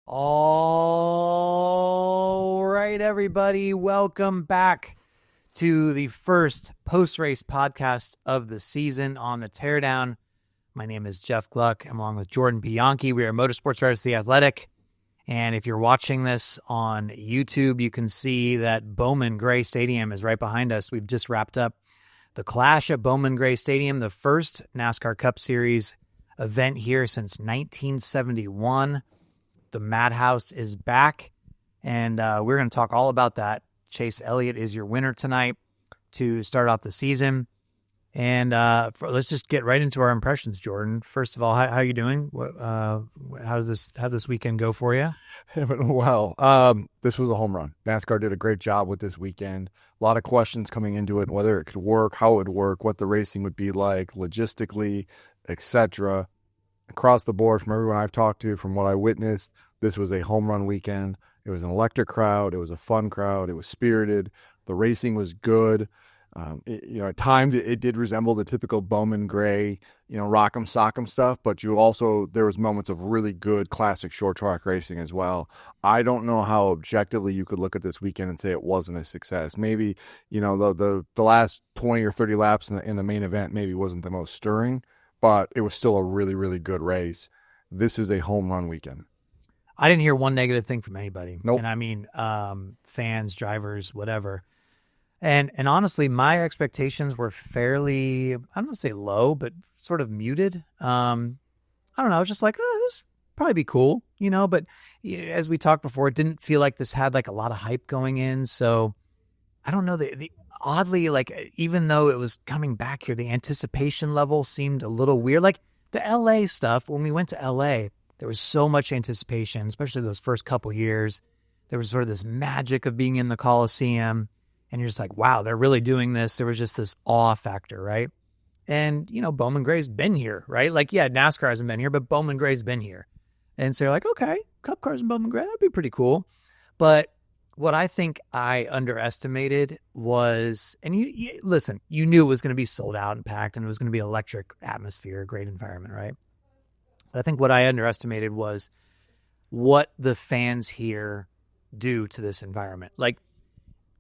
All right, everybody, welcome back to the first post-race podcast of the season on the Teardown. My name is Jeff Gluck. I'm along with Jordan Bianchi. We are motorsports writers at The Athletic. And if you're watching this on YouTube, you can see that Bowman Gray Stadium is right behind us. We've just wrapped up the Clash at Bowman Gray Stadium, the first NASCAR Cup Series event here since 1971. The Madhouse is back, and we're going to talk all about that. Chase Elliott is your winner tonight to start off the season. And let's just get right into our impressions, Jordan. First of all, how are you doing? How'd this weekend go for you? Well, this was a home run. NASCAR did a great job with this weekend. A lot of questions coming into it, whether it could work, how it would work, what the racing would be like, logistically, etc. Across the board, from everyone I've talked to, from what I witnessed, this was a home run weekend. It was an electric crowd. It was a fun crowd. It was spirited. The racing was good. At times it did resemble the typical Bowman Gray, rock'em sock'em stuff, but there was moments of really good classic short track racing as well. I don't know how objectively you could look at this weekend and say it wasn't a success. Maybe, the last 20 or 30 laps in the main event maybe wasn't the most stirring, but it was still a really, really good race. This is a home run weekend. I didn't hear one negative thing from anybody. Nope. And I mean, fans, drivers, whatever. And honestly, my expectations were fairly, I don't want to say low, but sort of muted. I don't know. I was just like, this probably be cool, but as we talked before, it didn't feel like this had like a lot of hype going in. So I don't know, the oddly, like, even though it was coming back here, the anticipation level seemed a little weird. Like the LA stuff, when we went to LA, there was so much anticipation, especially those first couple years. There was sort of this magic of being in the Coliseum. And you're just like, wow, they're really doing this. There was just this awe factor, right? And, Bowman Gray's been here, right? Like, yeah, NASCAR hasn't been here, but Bowman Gray's been here. And so you're like, okay, Cup cars in Bowman Gray, that'd be pretty cool. But what I think I underestimated was, and you listen, you knew it was going to be sold out and packed, and it was going to be electric atmosphere, great environment, right? But I think what I underestimated was what the fans here do to this environment. Like,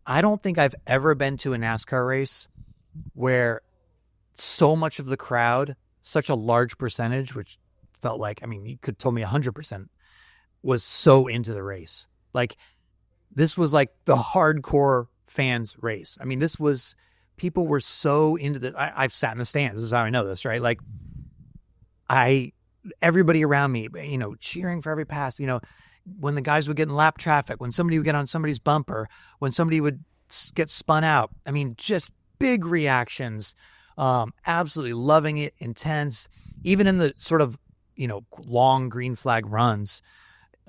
I don't think I've ever been to a NASCAR race where so much of the crowd, such a large percentage, which felt like, you could tell me 100%, was so into the race. Like, this was like the hardcore fans race. People were so into I've sat in the stands. This is how I know this, right? Like, everybody around me, cheering for every pass, when the guys would get in lap traffic, when somebody would get on somebody's bumper, when somebody would get spun out. Just big reactions, absolutely loving it, intense, even in the sort of, long green flag runs,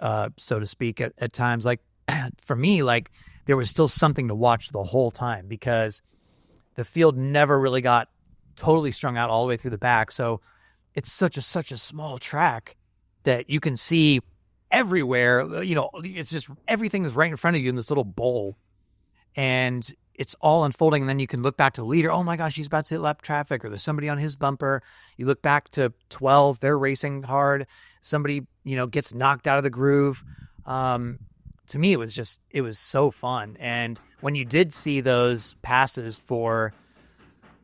so to speak, at times. Like, for me, like, there was still something to watch the whole time because the field never really got totally strung out all the way through the back. So it's such a small track that you can see everywhere. It's just everything is right in front of you in this little bowl, and it's all unfolding. And then you can look back to the leader. Oh my gosh, he's about to hit lap traffic, or there's somebody on his bumper. You look back to 12, they're racing hard. Somebody, gets knocked out of the groove. To me, it was so fun. And when you did see those passes for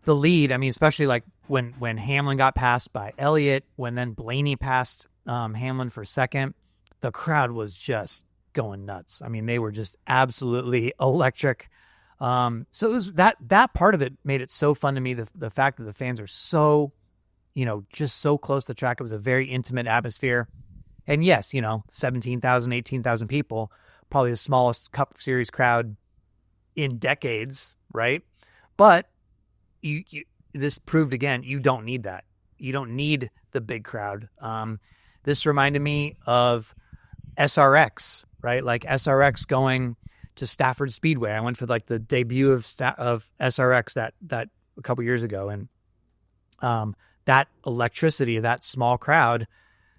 the lead, especially like when Hamlin got passed by Elliott, when then Blaney passed Hamlin for second, the crowd was just going nuts. They were just absolutely electric. So it was that part of it made it so fun to me. The fact that the fans are so, just so close to the track. It was a very intimate atmosphere. And yes, 17,000, 18,000 people, probably the smallest Cup Series crowd in decades, right? But this proved again, you don't need that. You don't need the big crowd. This reminded me of SRX, right? Like SRX going to Stafford Speedway. I went for like the debut of SRX that a couple years ago, and that electricity of that small crowd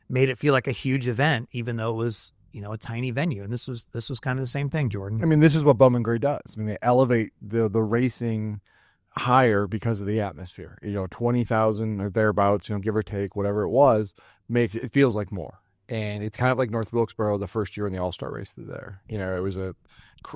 made it feel like a huge event, even though it was a tiny venue. And this was kind of the same thing, Jordan. This is what Bowman Gray does. They elevate the racing higher because of the atmosphere. 20,000 or thereabouts, give or take, whatever it was, makes it feels like more. And it's kind of like North Wilkesboro the first year when the All-Star race was there. It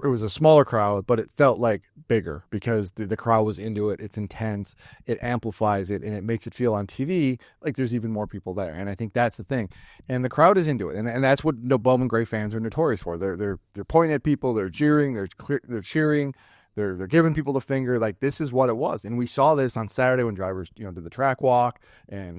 was a smaller crowd, but it felt like bigger because the crowd was into it. It's intense. It amplifies it, and it makes it feel on TV like there's even more people there. And I think that's the thing. And the crowd is into it, and that's what the Bowman Gray fans are notorious for. They're pointing at people, they're jeering, they're cheering. They're giving people the finger. Like, this is what it was. And we saw this on Saturday when drivers, did the track walk, and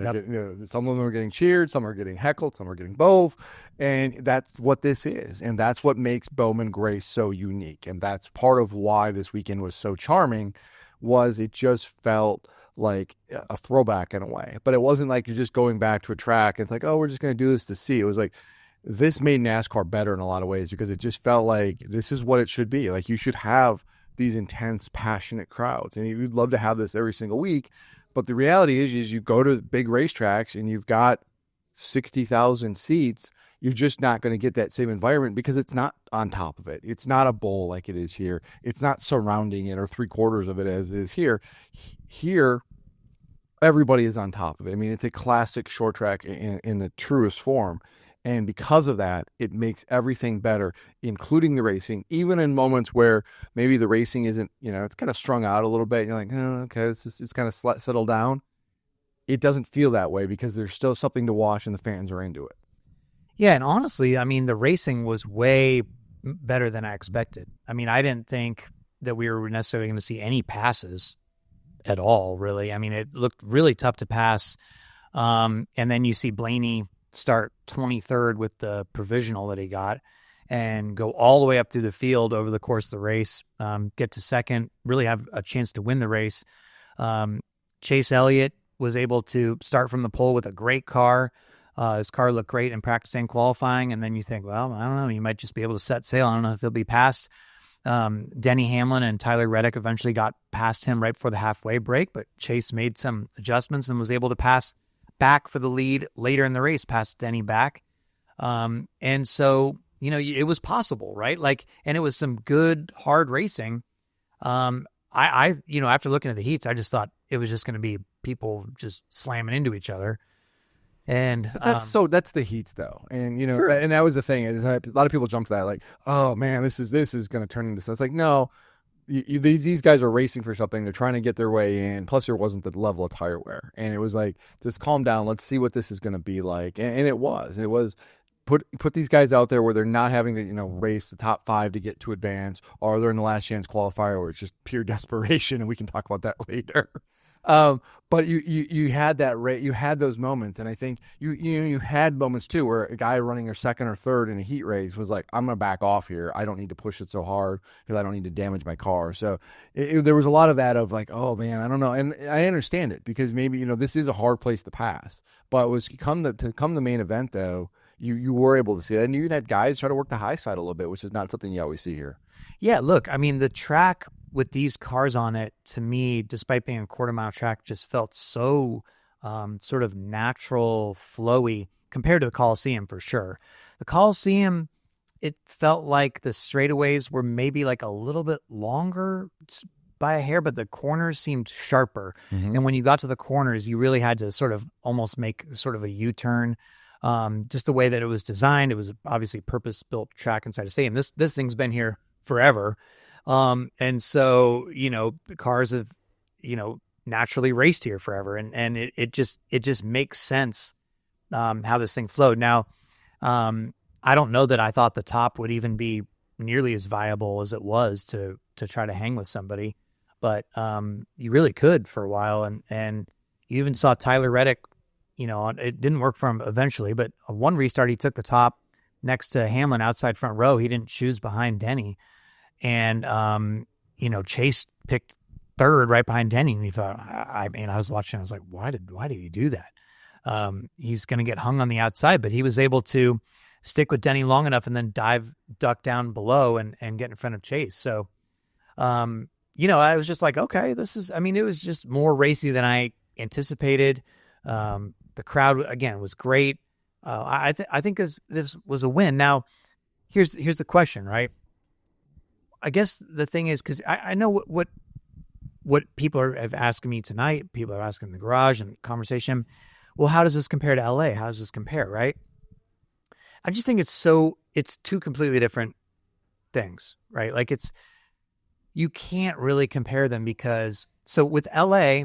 some of them were getting cheered, some are getting heckled, some are getting both. And that's what this is. And that's what makes Bowman Gray so unique. And that's part of why this weekend was so charming, was it just felt like a throwback in a way. But it wasn't like you're just going back to a track and it's like, oh, we're just going to do this to see. It was like, this made NASCAR better in a lot of ways, because it just felt like this is what it should be. Like, you should have these intense, passionate crowds, and you'd love to have this every single week. But the reality is you go to big racetracks and you've got 60,000 seats. You're just not going to get that same environment because it's not on top of it. It's not a bowl like it is here. It's not surrounding it or 3/4 of it as it is here. Here, everybody is on top of it. I mean, it's a classic short track in the truest form. And because of that, it makes everything better, including the racing, even in moments where maybe the racing isn't, it's kind of strung out a little bit. You're like, oh, okay, it's kind of settled down. It doesn't feel that way because there's still something to watch and the fans are into it. Yeah, and honestly, I mean, the racing was way better than I expected. I mean, I didn't think that we were necessarily going to see any passes at all, really. I mean, it looked really tough to pass. And then you see Blaney start 23rd with the provisional that he got and go all the way up through the field over the course of the race, get to second, really have a chance to win the race. Chase Elliott was able to start from the pole with a great car. His car looked great in practice and qualifying, and then you think, well, I don't know, he might just be able to set sail. I don't know if he'll be passed. Denny Hamlin and Tyler Reddick eventually got past him right before the halfway break, but Chase made some adjustments and was able to pass back for the lead later in the race, past Denny back. And so, it was possible, right? Like, and it was some good, hard racing. After looking at the heats, I just thought it was just going to be people just slamming into each other. And that's the heats though. And, sure. And that was the thing. Is a lot of people jump to that, like, oh man, this is going to turn into something. It's like, no, these guys are racing for something. They're trying to get their way in. Plus, there wasn't the level of tire wear, and it was like, just calm down. Let's see what this is going to be like. And it was. Put these guys out there where they're not having to race the top 5 to get to advance, or they're in the last chance qualifier where it's just pure desperation, and we can talk about that later. But you had that rate, you had those moments, and I think you had moments too where a guy running a second or third in a heat race was like, I'm gonna back off here. I don't need to push it so hard because I don't need to damage my car. So there was a lot of that of like, oh man, I don't know, and I understand it because maybe this is a hard place to pass. But it was to come the main event though, you were able to see that, and you had guys try to work the high side a little bit, which is not something you always see here. Yeah, look, I mean, the track with these cars on it, to me, despite being a quarter-mile track, just felt so sort of natural, flowy compared to the Coliseum for sure. The Coliseum, it felt like the straightaways were maybe like a little bit longer by a hair, but the corners seemed sharper. Mm-hmm. And when you got to the corners, you really had to sort of almost make sort of a U-turn. Just the way that it was designed, it was obviously purpose-built track inside a stadium. This thing's been here forever. And so, the cars have, naturally raced here forever. And it just makes sense, how this thing flowed. Now, I don't know that I thought the top would even be nearly as viable as it was to try to hang with somebody, but, you really could for a while. And you even saw Tyler Reddick, it didn't work for him eventually, but one restart, he took the top next to Hamlin outside front row. He didn't choose behind Denny. And, Chase picked third right behind Denny. And he thought, I was watching, I was like, why did he do that? He's going to get hung on the outside, but he was able to stick with Denny long enough and then duck down below and get in front of Chase. So, I was just like, okay, it was just more racy than I anticipated. The crowd, again, was great. I think this was a win. Now, here's the question, right? I guess the thing is, because I know what people have asked me tonight. People are asking in the garage and conversation. Well, how does this compare to LA? How does this compare, right? I just think it's two completely different things, right? Like you can't really compare them because, so with LA,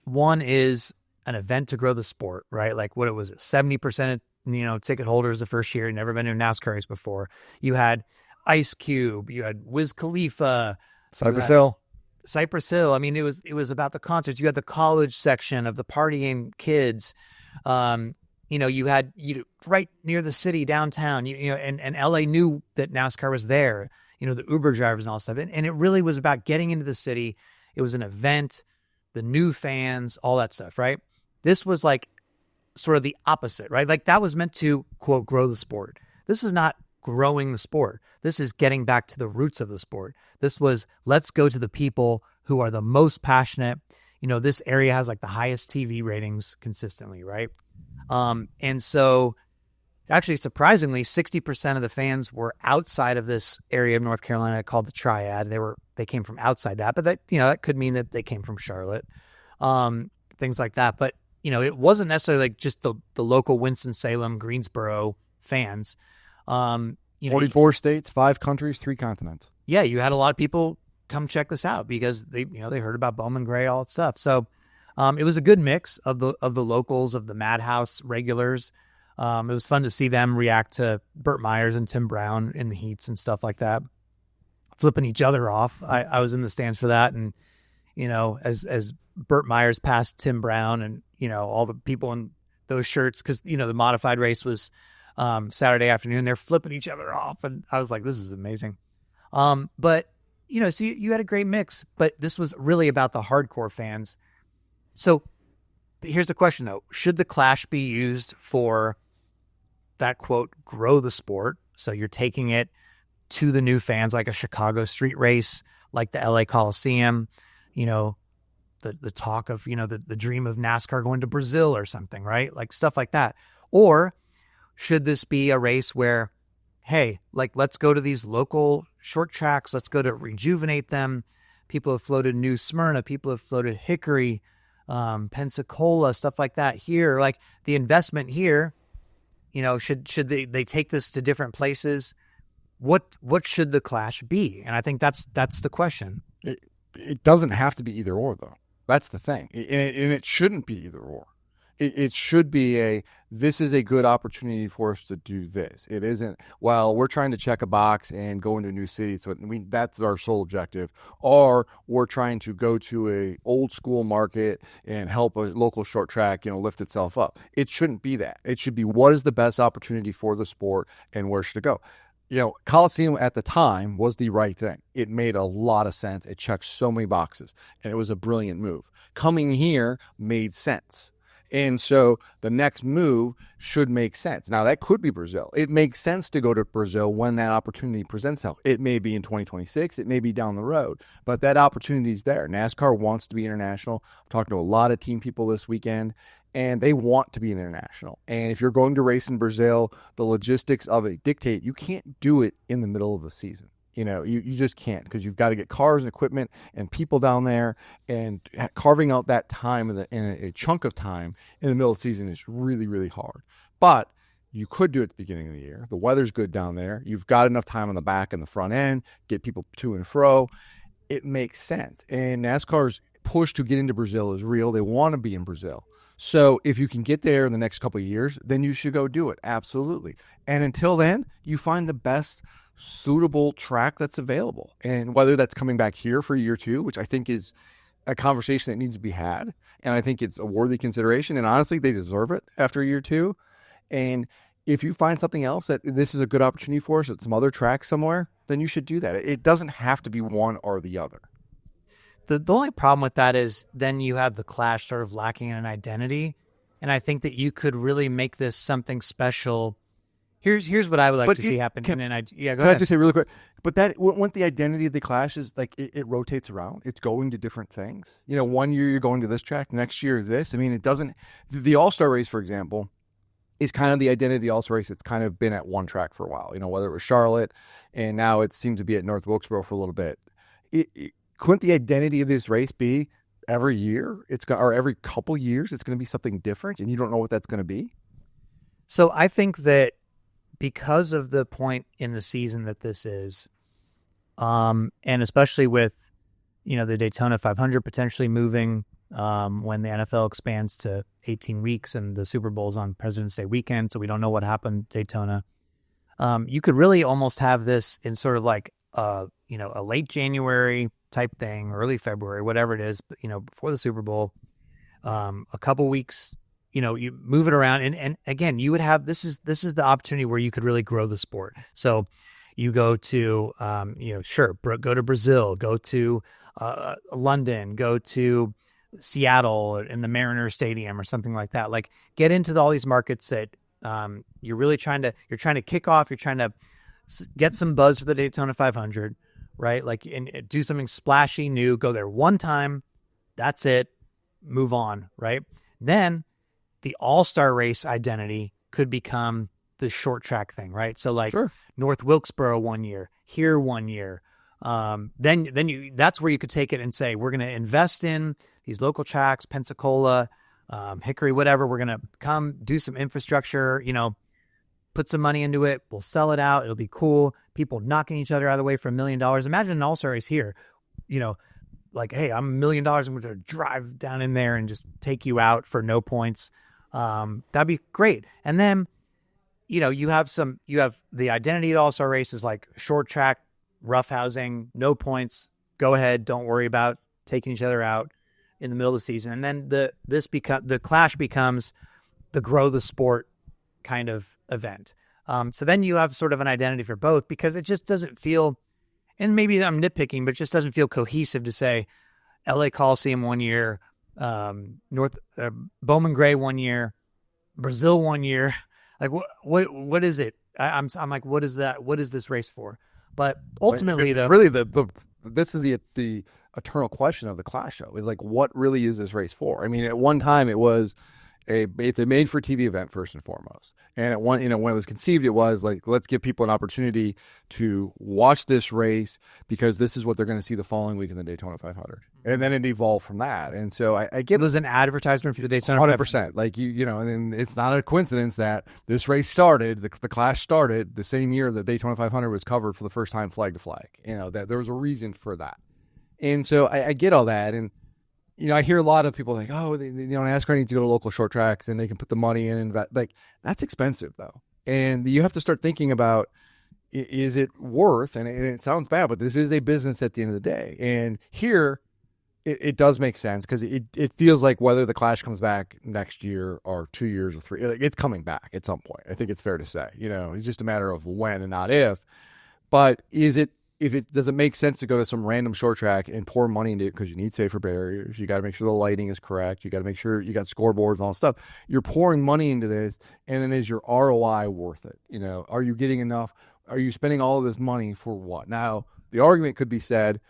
one is an event to grow the sport, right? Like what it was, 70%, ticket holders the first year, never been to a NASCAR race before. You had Ice Cube, you had Wiz Khalifa, Cypress Hill. Cypress Hill. I mean, it was about the concerts. You had the college section of the partying kids. You had right near the city downtown. And LA knew that NASCAR was there. The Uber drivers and all that stuff. And it really was about getting into the city. It was an event, the new fans, all that stuff, right? This was like sort of the opposite, right? Like that was meant to, quote, grow the sport. This is not growing the sport. This is getting back to the roots of the sport. This was, let's go to the people who are the most passionate. This area has like the highest TV ratings consistently, right? And so actually, surprisingly, 60% of the fans were outside of this area of North Carolina called the Triad. They came from outside that, but that could mean that they came from Charlotte, things like that. But it wasn't necessarily like just the local Winston-Salem, Greensboro fans. 44 states, 5 countries, 3 continents. Yeah, you had a lot of people come check this out because they heard about Bowman Gray, all that stuff. So it was a good mix of the locals, of the Madhouse regulars. It was fun to see them react to Burt Myers and Tim Brown in the heats and stuff like that, flipping each other off. I was in the stands for that, and as Burt Myers passed Tim Brown, and all the people in those shirts, because the modified race was Saturday afternoon, they're flipping each other off, and I was like, this is amazing. But so you had a great mix, but this was really about the hardcore fans. So here's the question though: should the Clash be used for that, quote, grow the sport? So you're taking it to the new fans, like a Chicago street race, like the LA Coliseum, the talk of, the dream of NASCAR going to Brazil or something, right? Like stuff like that. Or should this be a race where, hey, like, let's go to these local short tracks. Let's go to rejuvenate them. People have floated New Smyrna. People have floated Hickory, Pensacola, stuff like that here. Like the investment here, should they take this to different places? What should the Clash be? And I think that's the question. It doesn't have to be either or, though. That's the thing. And it shouldn't be either or. It should be this is a good opportunity for us to do this. It isn't, well, we're trying to check a box and go into a new city, so that's our sole objective. Or we're trying to go to a old school market and help a local short track, lift itself up. It shouldn't be that. It should be, what is the best opportunity for the sport and where should it go? Coliseum at the time was the right thing. It made a lot of sense. It checked so many boxes, and it was a brilliant move. Coming here made sense. And so the next move should make sense. Now, that could be Brazil. It makes sense to go to Brazil when that opportunity presents itself. It may be in 2026. It may be down the road. But that opportunity is there. NASCAR wants to be international. I'm talking to a lot of team people this weekend, and they want to be international. And if you're going to race in Brazil, the logistics of it dictate you can't do it in the middle of the season. You just can't, because you've got to get cars and equipment and people down there, and carving out that time in a chunk of time in the middle of the season is really, really hard. But you could do it at the beginning of the year. The weather's good down there. You've got enough time on the back and the front end, get people to and fro. It makes sense. And NASCAR's push to get into Brazil is real. They want to be in Brazil. So if you can get there in the next couple of years, then you should go do it. Absolutely. And until then, you find the best suitable track that's available. And whether that's coming back here for year 2, which I think is a conversation that needs to be had, and I think it's a worthy consideration, and honestly, they deserve it after year 2. And if you find something else that this is a good opportunity for us at some other track somewhere, then you should do that. It doesn't have to be one or the other. The only problem with that is then you have the Clash sort of lacking in an identity. And I think that you could really make this something special. Here's what I would like to see happen. Go ahead. Can I just say really quick? But that, once the identity of the Clash is like, it rotates around. It's going to different things. 1 year you're going to this track, next year is this. I mean, it doesn't. The All-Star race, for example, is kind of the identity of the All-Star race. It's kind of been at one track for a while. Whether it was Charlotte, and now it seems to be at North Wilkesboro for a little bit. Couldn't the identity of this race be every year? Or every couple years, it's going to be something different, and you don't know what that's going to be. So I think that because of the point in the season that this is, and especially with, the Daytona 500 potentially moving when the NFL expands to 18 weeks and the Super Bowl's on President's Day weekend, so we don't know what happened at Daytona. You could really almost have this in sort of like a late January type thing, early February, whatever it is, but, before the Super Bowl, a couple weeks, you move it around. And again, you would have, this is the opportunity where you could really grow the sport. So you go to, go to Brazil, go to London, go to Seattle in the Mariners Stadium or something like that. Like, get into all these markets that you're really trying to kick off. You're trying to get some buzz for the Daytona 500, right? Like, and do something splashy, new. Go there one time, that's it. Move on, right? Then the all-star race identity could become the short track thing, right? So like Sure. North Wilkesboro 1 year, here 1 year. Then that's where you could take it and say, we're going to invest in these local tracks, Pensacola, Hickory, whatever. We're going to come do some infrastructure, put some money into it. We'll sell it out. It'll be cool. People knocking each other out of the way for $1 million. Imagine an all-star race here, like, hey, I'm $1 million. I'm going to drive down in there and just take you out for no points. That'd be great. And then, you have the identity of the all-star race is like short track, rough housing, no points. Go ahead. Don't worry about taking each other out in the middle of the season. And then the Clash becomes the grow the sport kind of event. So then you have sort of an identity for both, because it just doesn't feel, and maybe I'm nitpicking, but it just doesn't feel cohesive to say LA Coliseum 1 year, Bowman Gray 1 year, Brazil 1 year. Like, what is it? I'm like, what is that? What is this race for? But ultimately, though, really this is the eternal question of the Clash show is like, what really is this race for? I mean, at one time it was it's a made for TV event first and foremost. And at one, when it was conceived, it was like, let's give people an opportunity to watch this race because this is what they're going to see the following week in the Daytona 500. And then it evolved from that. And so I get it was an advertisement for the Daytona 100%. Like and it's not a coincidence that this race started, the Clash started the same year that Daytona 500 was covered for the first time flag to flag. That there was a reason for that. And so I get all that. And I hear a lot of people like, oh, NASCAR needs to go to local short tracks and they can put the money in and invest. Like, that's expensive though. And you have to start thinking about, is it worth, and it sounds bad, but this is a business at the end of the day. And here it does make sense because it feels like whether the Clash comes back next year or 2 years or 3, it's coming back at some point. I think it's fair to say, it's just a matter of when and not if. But does it make sense to go to some random short track and pour money into it because you need safer barriers? You got to make sure the lighting is correct. You got to make sure you got scoreboards and all that stuff. You're pouring money into this, and then is your ROI worth it? Are you getting enough? Are you spending all of this money for what? Now, the argument could be said,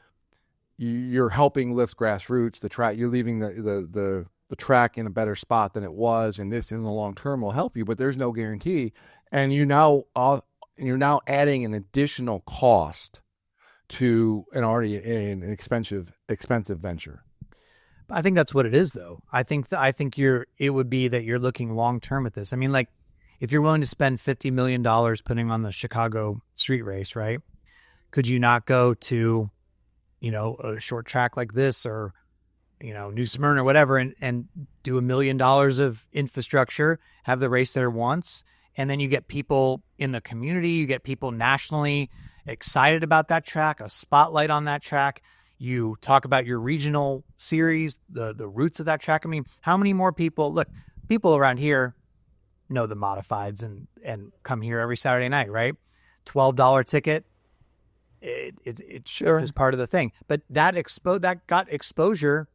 you're helping lift grassroots. The track, you're leaving the track in a better spot than it was, and this in the long term will help you. But there's no guarantee, and you're now adding an additional cost to an expensive venture. I think that's what it is, though. I think it would be that you're looking long term at this. I mean, like, if you're willing to spend $50 million putting on the Chicago street race, right? Could you not go to, a short track like this or, New Smyrna or whatever, and do $1 million of infrastructure, have the race there once, and then you get people in the community, you get people nationally excited about that track, a spotlight on that track. You talk about your regional series, the roots of that track. I mean, how many more people around here know the modifieds and come here every Saturday night, right? $12 ticket. It sure is part of the thing. But that got exposure.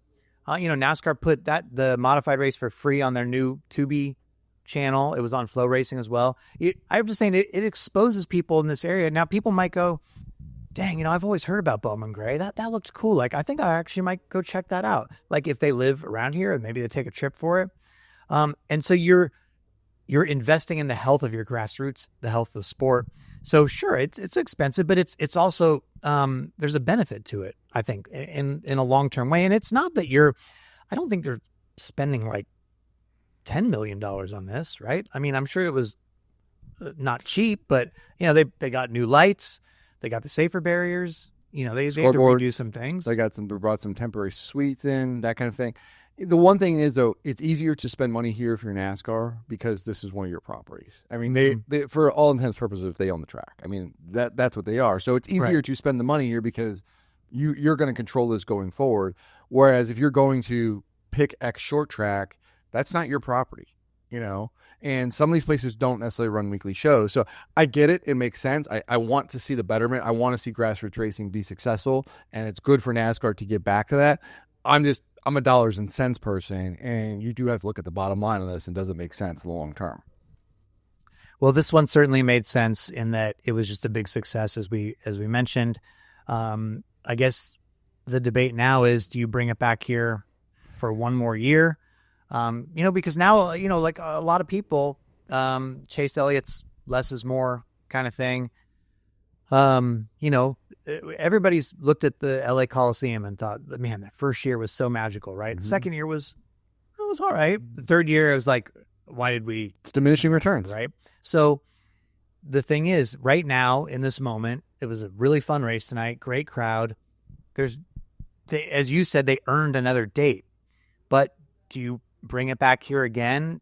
NASCAR put the modified race for free on their new Tubi channel. It was on Flow Racing as well. I'm just saying it exposes people in this area. Now people might go, dang, I've always heard about Bowman Gray. That looked cool. Like, I think I actually might go check that out. Like, if they live around here and maybe they take a trip for it. And so you're investing in the health of your grassroots, the health of the sport. So sure, it's expensive, but it's also there's a benefit to it, I think, in a long-term way. And it's not that I don't think they're spending like $10 million on this, right? I mean, I'm sure it was not cheap, but they got new lights, they got the safer barriers. They had to Scoreboard. redo some things. They brought some temporary suites in, that kind of thing. The one thing is, though, it's easier to spend money here if you're NASCAR because this is one of your properties. I mean, they for all intents and purposes, they own the track. I mean, that's what they are. So it's easier to spend the money here because you're going to control this going forward. Whereas if you're going to pick X short track, that's not your property, And some of these places don't necessarily run weekly shows. So I get it. It makes sense. I want to see the betterment. I want to see grassroots racing be successful, and it's good for NASCAR to get back to that. I'm a dollars and cents person, and you do have to look at the bottom line of this, and does it make sense in the long term? Well, this one certainly made sense in that it was just a big success, as we mentioned. I guess the debate now is, do you bring it back here for one more year? Because now, like a lot of people, Chase Elliott's less is more kind of thing. Everybody's looked at the LA Coliseum and thought, man, the first year was so magical, right? Mm-hmm. The second year was all right. The third year, it was like, why did we? It's diminishing returns, right? So the thing is, right now in this moment, it was a really fun race tonight. Great crowd. As you said, they earned another date, but do you bring it back here again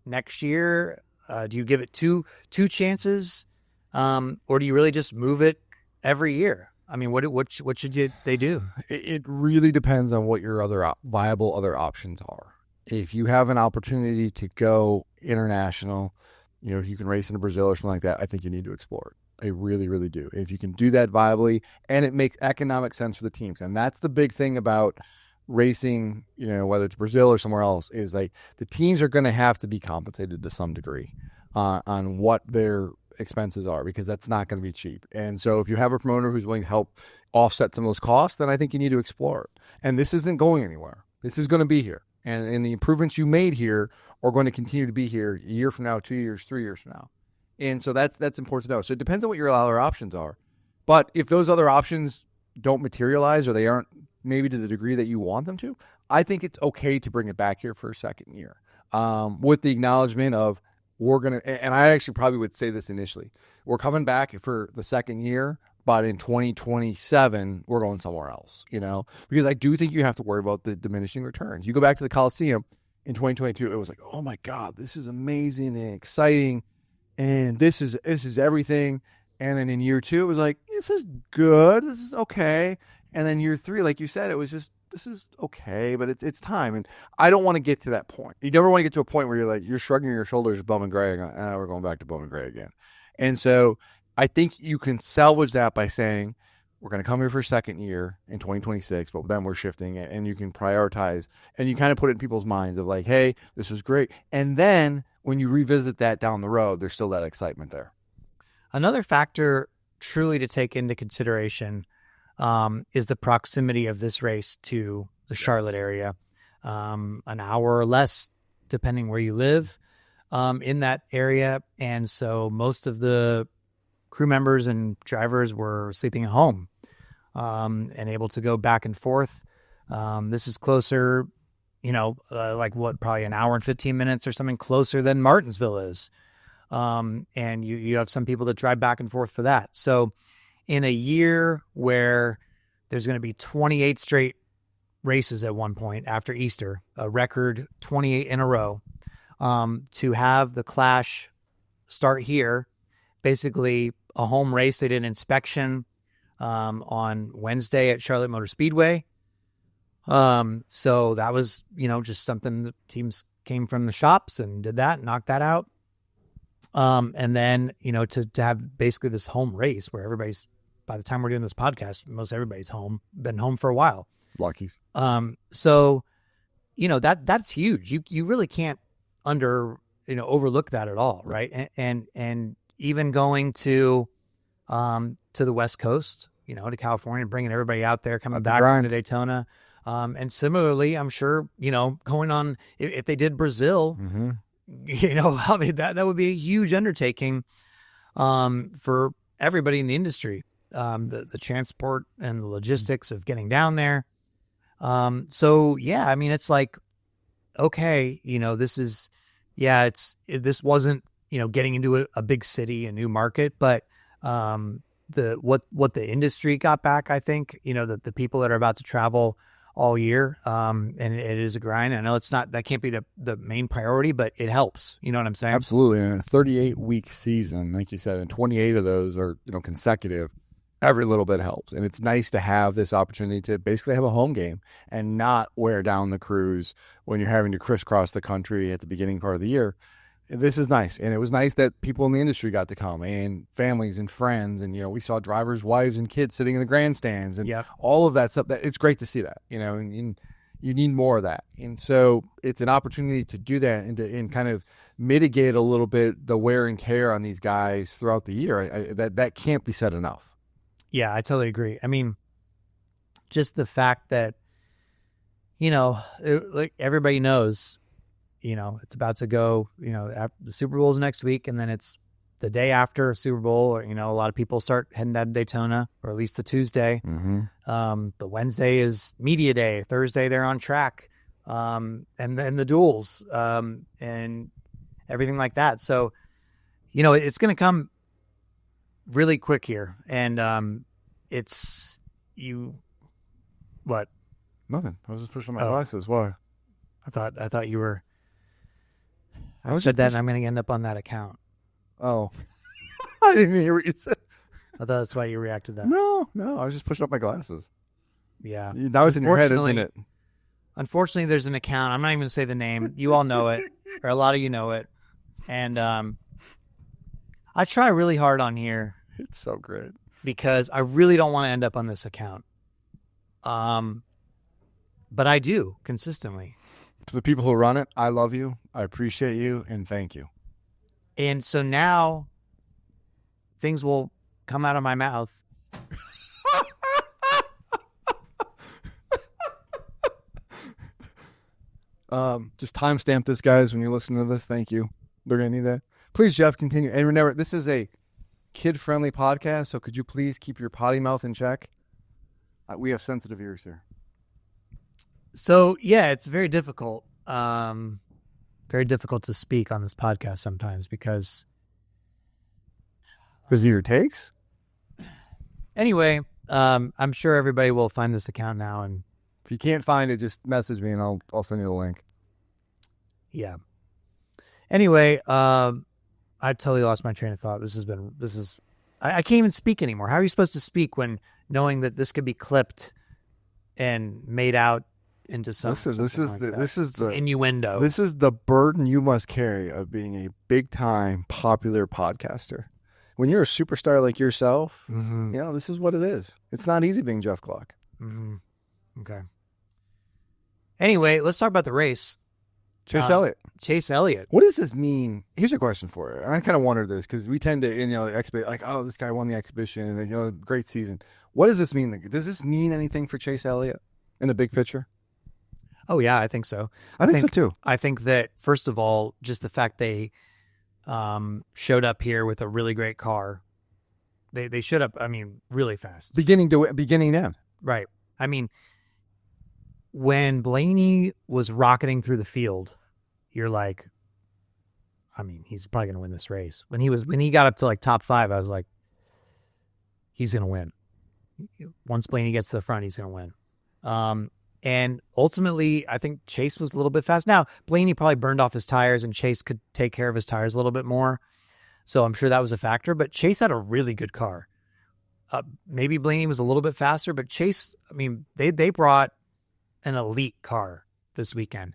next year? Do you give it two chances? Or do you really just move it every year? I mean, what should they do? It really depends on what your other viable other options are. If you have an opportunity to go international, if you can race in Brazil or something like that, I think you need to explore it. I really, really do. If you can do that viably, and it makes economic sense for the teams, and that's the big thing about racing, whether it's Brazil or somewhere else, is like the teams are going to have to be compensated to some degree on what their expenses are, because that's not going to be cheap. And so if you have a promoter who's willing to help offset some of those costs, then I think you need to explore it. And this isn't going anywhere. This is going to be here. And the improvements you made here are going to continue to be here a year from now, 2 years, 3 years from now. And so that's important to know. So it depends on what your other options are. But if those other options don't materialize, or they aren't maybe to the degree that you want them to, I think it's okay to bring it back here for a second year, with the acknowledgement of, we're going to, and I actually probably would say this initially, we're coming back for the second year, but in 2027, we're going somewhere else, because I do think you have to worry about the diminishing returns. You go back to the Coliseum in 2022, it was like, oh my God, this is amazing and exciting, and this is everything. And then in year 2, it was like, this is good, this is okay. And then year 3, like you said, it was just, this is okay, but it's time. And I don't want to get to that point. You never want to get to a point where you're shrugging your shoulders at Bowman Gray and going, we're going back to Bowman Gray again. And so I think you can salvage that by saying, we're going to come here for a second year in 2026, but then we're shifting it, and you can prioritize, and you kind of put it in people's minds of like, hey, this was great. And then when you revisit that down the road, there's still that excitement there. Another factor truly to take into consideration is the proximity of this race to the Charlotte area. An hour or less, depending where you live in that area. And so most of the crew members and drivers were sleeping at home and able to go back and forth. This is closer, probably an hour and 15 minutes or something closer than Martinsville is. And you have some people that drive back and forth for that. So in a year where there's going to be 28 straight races at one point after Easter, a record 28 in a row, to have the Clash start here, basically a home race. They did an inspection on Wednesday at Charlotte Motor Speedway. So that was, just something the teams came from the shops and did that, knocked that out. And then, to have basically this home race where everybody's, by the time we're doing this podcast, most everybody's been home for a while. Luckies. So, that's huge. You really can't overlook that at all. Right. And even going to the West Coast, to California, bringing everybody out there, coming back to Daytona. And similarly, I'm sure, going on, if they did Brazil, mm-hmm. I mean, that would be a huge undertaking for everybody in the industry, the transport and the logistics of getting down there. So yeah, I mean, it's like, okay, this wasn't getting into a big city, a new market, but what the industry got back, I think, the people that are about to travel all year, and it is a grind. I know that can't be the main priority, but it helps. You know what I'm saying? Absolutely. And a 38-week season, like you said, and 28 of those are consecutive. Every little bit helps. And it's nice to have this opportunity to basically have a home game and not wear down the crews when you're having to crisscross the country at the beginning part of the year. This is nice. And it was nice that people in the industry got to come, and families and friends. And, we saw drivers' wives and kids sitting in the grandstands and all of that stuff. It's great to see that, and you need more of that. And so it's an opportunity to do that and kind of mitigate a little bit the wear and tear on these guys throughout the year. That can't be said enough. Yeah, I totally agree. I mean, just the fact that, like everybody knows, it's about to go, the Super Bowl's next week, and then it's the day after Super Bowl. Or, a lot of people start heading down to Daytona, or at least the Tuesday. Mm-hmm. The Wednesday is media day. Thursday, they're on track. And then the duels, and everything like that. So, it's going to come really quick here, and it's you. What? Nothing. I was just pushing my glasses. Why? I thought you were. I said that, and I'm going to end up on that account. Oh, I didn't hear what you said. I thought that's why you reacted that. No, I was just pushing up my glasses. Yeah, that was in your head, isn't it? Unfortunately, there's an account. I'm not even going to say the name. You all know it, or a lot of you know it, and I try really hard on here. It's so great because I really don't want to end up on this account. But I do consistently. To the people who run it, I love you. I appreciate you, and thank you. And so now things will come out of my mouth. Just timestamp this, guys, when you listen to this. Thank you. They're going to need that. Please, Jeff, continue. And remember, this is a kid-friendly podcast, so could you please keep your potty mouth in check? We have sensitive ears here. So, yeah, it's very difficult. Very difficult to speak on this podcast sometimes because of your takes? Anyway, I'm sure everybody will find this account now, and if you can't find it, just message me and I'll send you the link. Yeah. Anyway, I totally lost my train of thought. I can't even speak anymore. How are you supposed to speak when knowing that this could be clipped and made out into something? This is the innuendo. This is the burden you must carry of being a big time popular podcaster. When you're a superstar like yourself, this is what it is. It's not easy being Jeff Gluck. Mm-hmm. Okay. Anyway, let's talk about the race. Chase Elliott. What does this mean? Here's a question for you. And I kind of wondered this because we tend to, like, oh, this guy won the exhibition and, great season. What does this mean? Does this mean anything for Chase Elliott in the big picture? Oh, yeah, I think so. I think so, too. I think that, first of all, just the fact they showed up here with a really great car. They showed up, really fast. Beginning to end. Right. When Blaney was rocketing through the field, you're like, he's probably going to win this race. When he got up to like top 5, I was like, he's going to win. Once Blaney gets to the front, he's going to win. And ultimately, I think Chase was a little bit fast. Now, Blaney probably burned off his tires, and Chase could take care of his tires a little bit more. So I'm sure that was a factor. But Chase had a really good car. Maybe Blaney was a little bit faster, but Chase, they brought an elite car this weekend.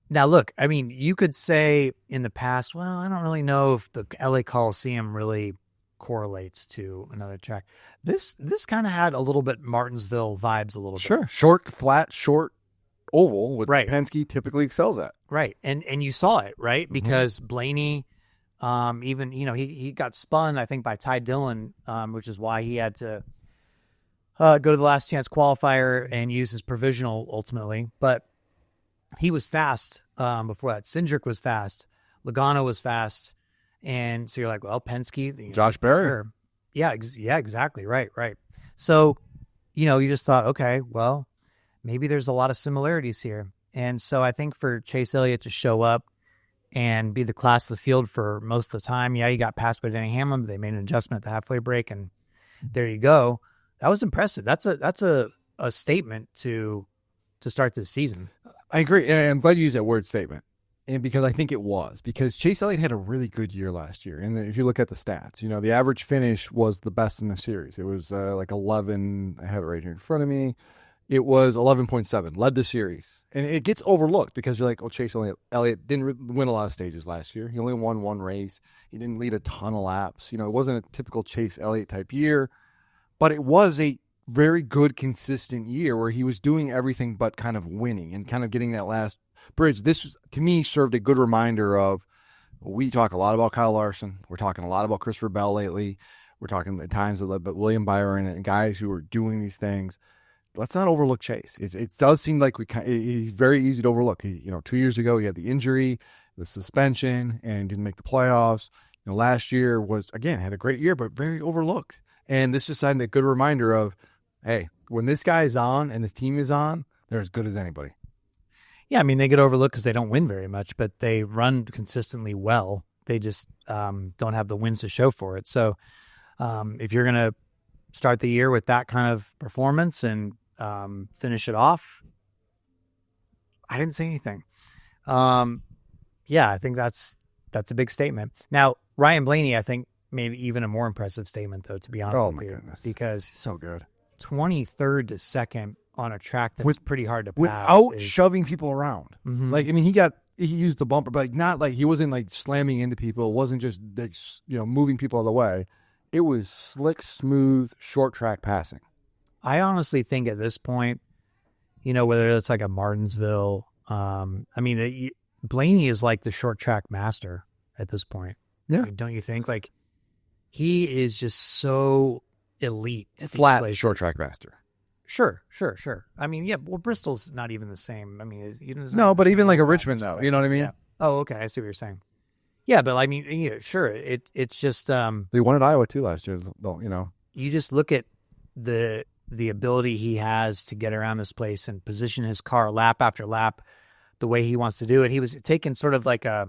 Now, look, you could say in the past, well, I don't really know if the LA Coliseum really correlates to another track. This kind of had a little bit Martinsville vibes a little bit. Sure. Short, flat, short oval, what Penske typically excels at. Right. And you saw it, right? Mm-hmm. Because Blaney, even, he got spun, I think, by Ty Dillon, which is why he had to go to the last chance qualifier and use his provisional ultimately. But he was fast before that. Cindric was fast. Logano was fast. And so you're like, well, Penske. Josh Berry. Sure. Yeah, exactly. Right. So, you just thought, okay, well, maybe there's a lot of similarities here. And so I think for Chase Elliott to show up and be the class of the field for most of the time. Yeah, you got passed by Denny Hamlin, but they made an adjustment at the halfway break, and there you go. That was impressive. That's a statement to start this season. I agree, and I'm glad you used that word statement. And because I think it was, because Chase Elliott had a really good year last year. And if you look at the stats, the average finish was the best in the series. It was like 11. I have it right here in front of me. It was 11.7, led the series. And it gets overlooked because you're like, oh, Chase Elliott didn't win a lot of stages last year. He only won one race. He didn't lead a ton of laps. It wasn't a typical Chase Elliott type year, but it was a very good, consistent year where he was doing everything but kind of winning and kind of getting that last bridge. This, to me, served a good reminder of, we talk a lot about Kyle Larson. We're talking a lot about Christopher Bell lately. We're talking at times about William Byron and guys who are doing these things. Let's not overlook Chase. It does seem like he's very easy to overlook. 2 years ago, he had the injury, the suspension, and didn't make the playoffs. Last year had a great year, but very overlooked. And this is a good reminder of, hey, when this guy is on and the team is on, they're as good as anybody. Yeah, I mean, they get overlooked because they don't win very much, but they run consistently well. They just don't have the wins to show for it. So if you're going to start the year with that kind of performance and finish it off, I didn't say anything. Yeah, I think that's a big statement. Now, Ryan Blaney, I think, made even a more impressive statement, though, to be honest with you. Goodness. Because so good. 23rd to second on a track that's pretty hard to pass. Without shoving people around. Mm-hmm. He used the bumper, but not like he wasn't slamming into people. It wasn't just moving people out of the way. It was slick, smooth, short track passing. I honestly think at this point, whether it's like a Martinsville, Blaney is like the short track master at this point. Yeah. Don't you think? Like, he is just so elite. Flat short track master. Sure. I mean, yeah, well, Bristol's not even the same. I mean, no, but even like a Richmond, though. You know what I mean? Yeah. Oh, okay. I see what you're saying. Yeah, but I mean, sure. It's just they won at Iowa too last year. Though, you just look at the ability he has to get around this place and position his car lap after lap the way he wants to do it. He was taking sort of like a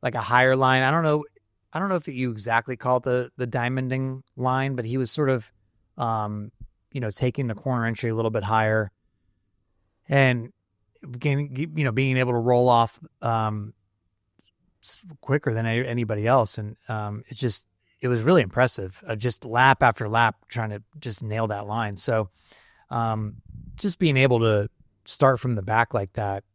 higher line. I don't know if you exactly call it the diamonding line, but he was sort of taking the corner entry a little bit higher and being able to roll off quicker than anybody else. And it was really impressive, just lap after lap trying to just nail that line. So just being able to start from the back like that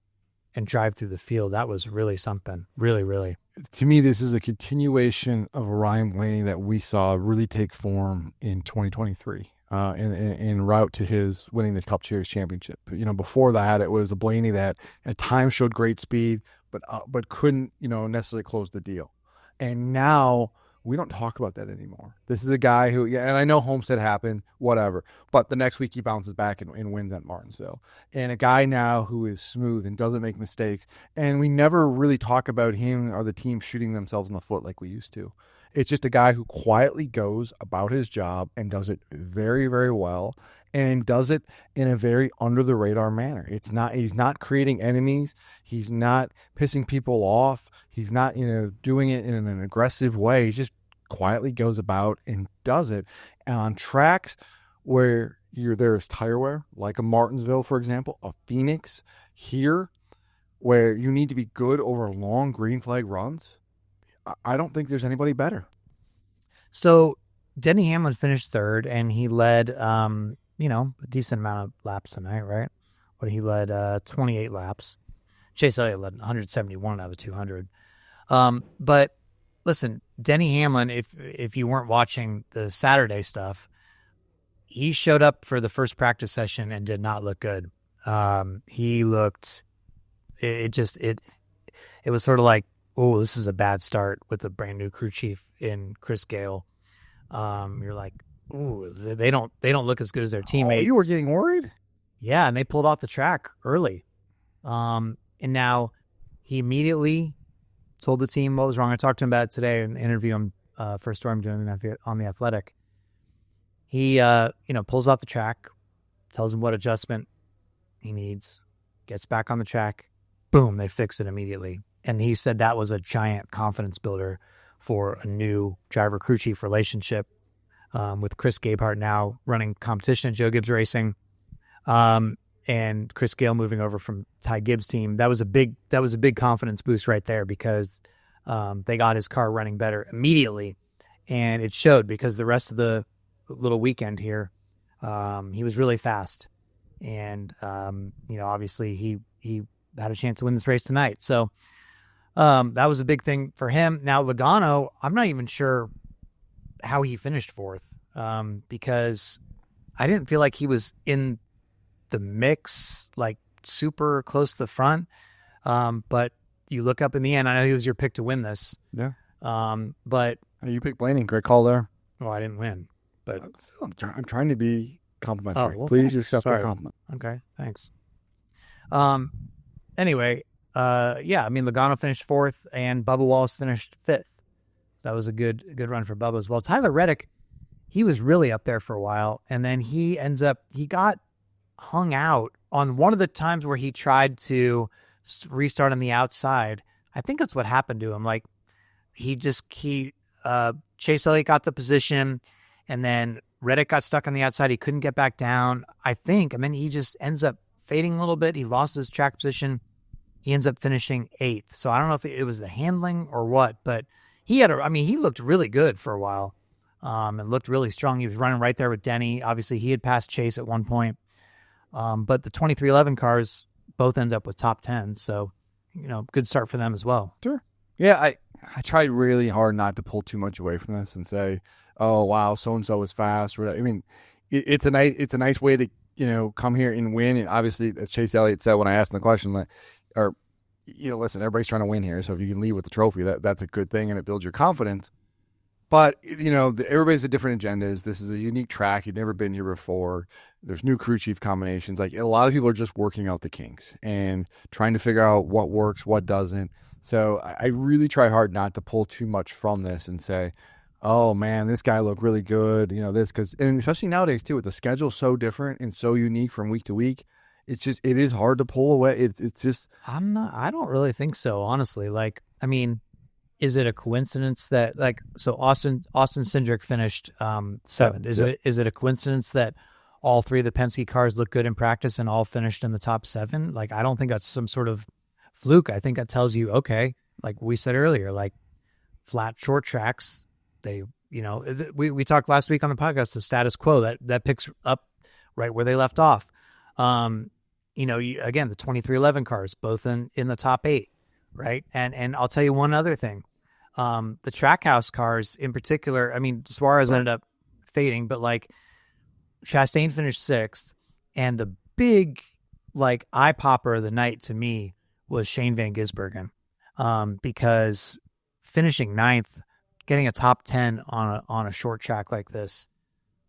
and drive through the field, that was really something. Really, really. To me, this is a continuation of Ryan Blaney that we saw really take form in 2023. En route to his winning the Cup Series championship. Before that, it was a Blaney that at times showed great speed, but couldn't, necessarily close the deal. And now we don't talk about that anymore. This is a guy who, and I know Homestead happened, whatever, but the next week he bounces back and wins at Martinsville. And a guy now who is smooth and doesn't make mistakes. And we never really talk about him or the team shooting themselves in the foot like we used to. It's just a guy who quietly goes about his job and does it very, very well, and does it in a very under the radar manner. He's not creating enemies. He's not pissing people off. He's not, doing it in an aggressive way. He just quietly goes about and does it. And on tracks where there is tire wear, like a Martinsville, for example, a Phoenix here, where you need to be good over long green flag runs, I don't think there's anybody better. So Denny Hamlin finished third, and he led, a decent amount of laps tonight, right? But he led 28 laps. Chase Elliott led 171 out of 200. But listen, Denny Hamlin, if you weren't watching the Saturday stuff, he showed up for the first practice session and did not look good. He looked, it was sort of like, oh, this is a bad start with a brand new crew chief in Chris Gale. You're like, ooh, they don't look as good as their teammate. Oh, you were getting worried? Yeah, and they pulled off the track early. And now he immediately told the team what was wrong. I talked to him about it today in an interview for a story I'm doing on The Athletic. He, pulls off the track, tells him what adjustment he needs, gets back on the track. Boom, they fix it immediately. And he said that was a giant confidence builder for a new driver-crew chief relationship with Chris Gabehart now running competition at Joe Gibbs Racing, and Chris Gale moving over from Ty Gibbs' team. That was a big confidence boost right there because they got his car running better immediately, and it showed because the rest of the little weekend here, he was really fast, and obviously he had a chance to win this race tonight. So that was a big thing for him. Now Logano, I'm not even sure how he finished fourth, because I didn't feel like he was in the mix, like super close to the front. But you look up in the end, I know he was your pick to win this. Yeah. But You picked Blaney. Great call there. well, I didn't win, but I'm trying to be complimentary. well, Please accept the sorry. compliment. Okay, thanks. Anyway, I mean, Logano finished fourth and Bubba Wallace finished fifth. That was a good run for Bubba as well. Tyler Reddick, he was really up there for a while, and then he got hung out on one of the times where he tried to restart on the outside. I think that's what happened to him. Like Chase Elliott got the position, and then Reddick got stuck on the outside. He couldn't get back down, I think, and then he just ends up fading a little bit. He lost his track position. He ends up finishing eighth. So I don't know if it was the handling or what, but he looked really good for a while, and looked really strong. He was running right there with Denny. Obviously, he had passed Chase at one point. But the 2311 cars both end up with top 10. So, good start for them as well. Sure. Yeah, I tried really hard not to pull too much away from this and say, oh, wow, so-and-so was fast. I mean, it's a nice way to, come here and win. And obviously, as Chase Elliott said when I asked him the question, listen, everybody's trying to win here. So if you can leave with the trophy, that's a good thing and it builds your confidence. But, everybody's at different agendas. This is a unique track. You've never been here before. There's new crew chief combinations. Like, a lot of people are just working out the kinks and trying to figure out what works, what doesn't. So I really try hard not to pull too much from this and say, oh, man, this guy looked really good. And especially nowadays, too, with the schedule so different and so unique from week to week, it is hard to pull away. It's just. I don't really think so, honestly. Like, I mean, is it a coincidence that Austin Cindric finished seventh? Is it a coincidence that all three of the Penske cars look good in practice and all finished in the top seven? Like, I don't think that's some sort of fluke. I think that tells you, okay, like we said earlier, like flat short tracks, we talked last week on the podcast, the status quo that picks up right where they left off. Again, the 2311 cars, both in the top 8, right? And I'll tell you one other thing. The Trackhouse cars in particular, I mean, Suarez ended up fading, but like Chastain finished 6th, and the big eye popper of the night to me was Shane Van Gisbergen, because finishing 9th, getting a top 10 on a short track like this,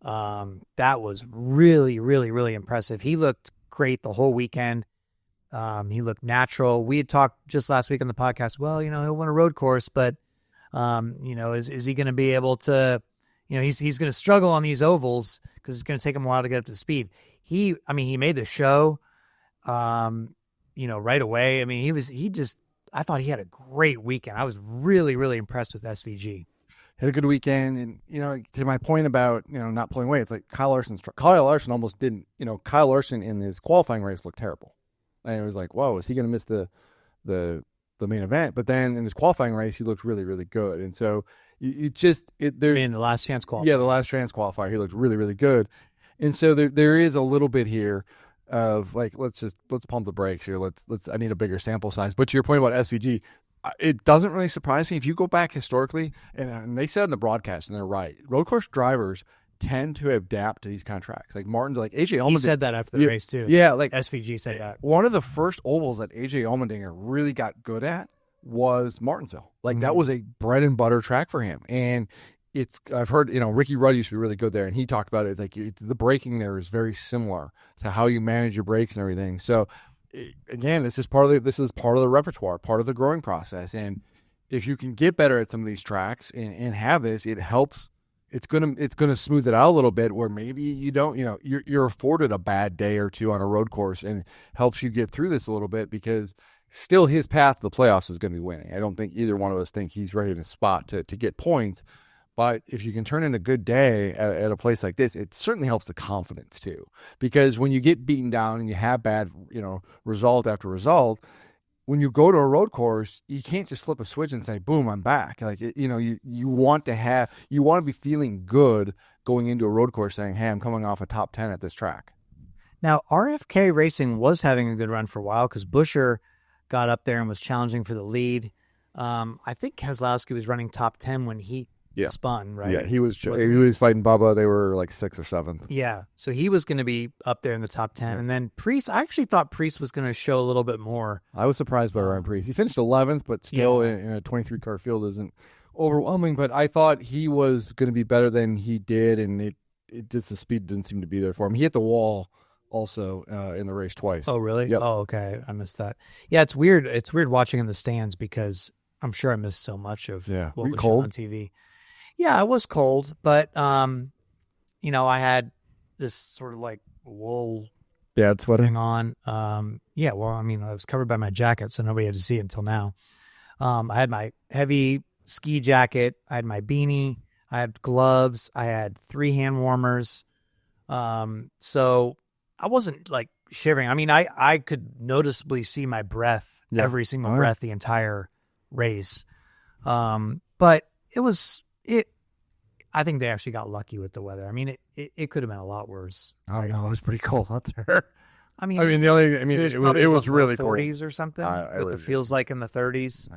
that was really, really, really impressive. He looked great the whole weekend. He looked natural. We had talked just last week on the podcast, well, he'll win a road course, but is he going to be able to, he's going to struggle on these ovals because it's going to take him a while to get up to speed. He made the show, right away. I mean, I thought he had a great weekend. I was really, really impressed with SVG. Had a good weekend, and to my point about not pulling away, it's like Kyle Larson almost didn't. Kyle Larson in his qualifying race looked terrible, and it was like, whoa, is he going to miss the main event? But then in his qualifying race, he looked really, really good, and so there's in the last chance qualifier. Yeah, the last chance qualifier, he looked really, really good, and so there is a little bit here of like let's pump the brakes here. I need a bigger sample size. But to your point about SVG. It doesn't really surprise me if you go back historically, and they said in the broadcast, and they're right. Road course drivers tend to adapt to these kind of tracks. Like AJ Allmendinger. He said that after the race too. Yeah, like SVG said that. One of the first ovals that AJ Allmendinger really got good at was Martinsville. Like that was a bread and butter track for him, and I've heard Ricky Rudd used to be really good there, and he talked about it. It's like the braking there is very similar to how you manage your brakes and everything. So. Again, this is part of the repertoire, part of the growing process. And if you can get better at some of these tracks and have this, it helps. It's gonna smooth it out a little bit where maybe you don't, you're afforded a bad day or two on a road course, and helps you get through this a little bit because still his path to the playoffs is going to be winning. I don't think either one of us think he's ready to spot to get points. But if you can turn in a good day at a place like this, it certainly helps the confidence too. Because when you get beaten down and you have bad, result after result, when you go to a road course, you can't just flip a switch and say, boom, I'm back. Like, you want to be feeling good going into a road course saying, hey, I'm coming off a top 10 at this track. Now, RFK Racing was having a good run for a while because Buescher got up there and was challenging for the lead. I think Keselowski was running top 10 when he spun, right? Yeah, he was fighting Bubba. They were like 6th or 7th. Yeah, so he was going to be up there in the top 10. And then Priest, I actually thought Priest was going to show a little bit more. I was surprised by Ryan Priest. He finished 11th, but still in a 23-car field isn't overwhelming. But I thought he was going to be better than he did, and it just the speed didn't seem to be there for him. He hit the wall also in the race twice. Oh, really? Yep. Oh, okay. I missed that. Yeah, it's weird. It's weird watching in the stands because I'm sure I missed so much of what was shown on TV. Yeah, it was cold, but I had this sort of like wool sweater thing on. I was covered by my jacket, so nobody had to see it until now. I had my heavy ski jacket. I had my beanie. I had gloves. I had 3 hand warmers. So I wasn't like shivering. I mean, I could noticeably see my breath, every single breath, the entire race. But I think they actually got lucky with the weather. I mean, it could have been a lot worse. Oh no, it was pretty cold out there. I mean, it was really 40s or something. It feels like in the 30s.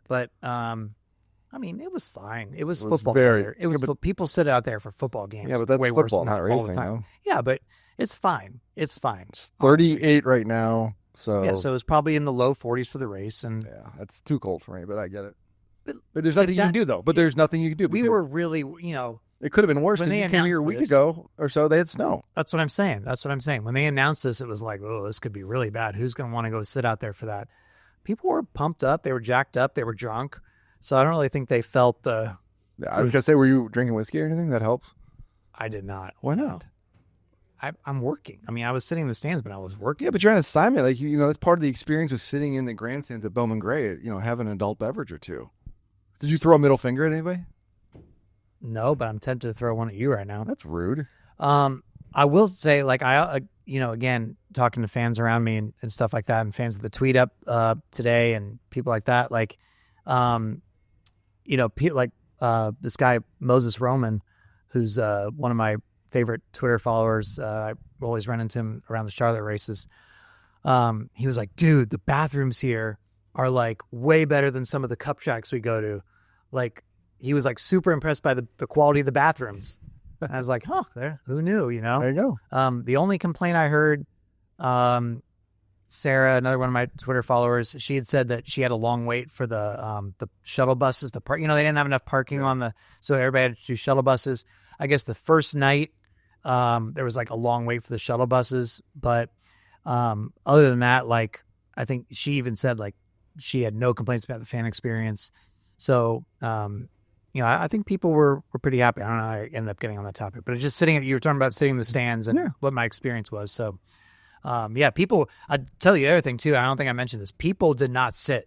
But it was fine. It was football. People sit out there for football games. Yeah, but that's way football, worse not than racing. all the time. Yeah, but it's fine. It's fine. It's 38 right now. So so it's probably in the low 40s for the race, and that's too cold for me. But I get it. But there's nothing you can do, though. But there's nothing you can do. We were really, it could have been worse when they came here a week ago or so. They had snow. That's what I'm saying. When they announced this, it was like, oh, this could be really bad. Who's going to want to go sit out there for that? People were pumped up. They were jacked up. They were drunk. So I don't really think they felt the... I was going to say, were you drinking whiskey or anything? That helps? I did not. Why not? I'm working. I mean, I was sitting in the stands, but I was working. Yeah, but you're on assignment. Like, that's part of the experience of sitting in the grandstands at Bowman Gray, have an adult beverage or two. Did you throw a middle finger at anybody? No, but I'm tempted to throw one at you right now. That's rude. I will say, like, again, talking to fans around me and stuff like that, and fans of the tweet up today and people like that, like, this guy, Moses Roman, who's one of my favorite Twitter followers. I always run into him around the Charlotte races. He was like, dude, the bathrooms here are like way better than some of the cup tracks we go to. Like, he was like super impressed by the quality of the bathrooms. And I was like, who knew, There you go. The only complaint I heard, Sarah, another one of my Twitter followers, she had said that she had a long wait for the shuttle buses. They didn't have enough parking so everybody had to do shuttle buses. I guess the first night, there was like a long wait for the shuttle buses. But other than that, like, I think she even said like she had no complaints about the fan experience. So, I think people were pretty happy. I don't know how I ended up getting on that topic, but it's just you were talking about sitting in the stands and what my experience was. So, people, I'd tell you the other thing too. I don't think I mentioned this. People did not sit.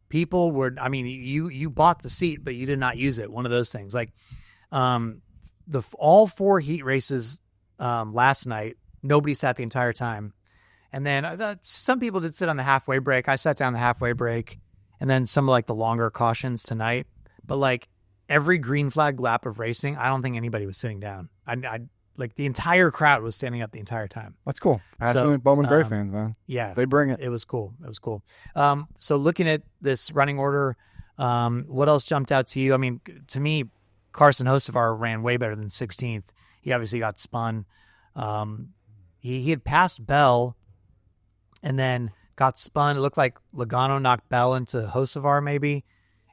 People were, you bought the seat, but you did not use it. One of those things. Like, all 4 heat races, last night, nobody sat the entire time. And then some people did sit on the halfway break. I sat down the halfway break, and then some of like the longer cautions tonight. But like every green flag lap of racing, I don't think anybody was sitting down. I like the entire crowd was standing up the entire time. That's cool. Passionate Bowman Gray fans, man. Yeah, they bring it. It was cool. So looking at this running order, what else jumped out to you? I mean, to me, Carson Hocevar ran way better than 16th. He obviously got spun. He had passed Bell and then got spun. It looked like Logano knocked Bell into Hocevar maybe.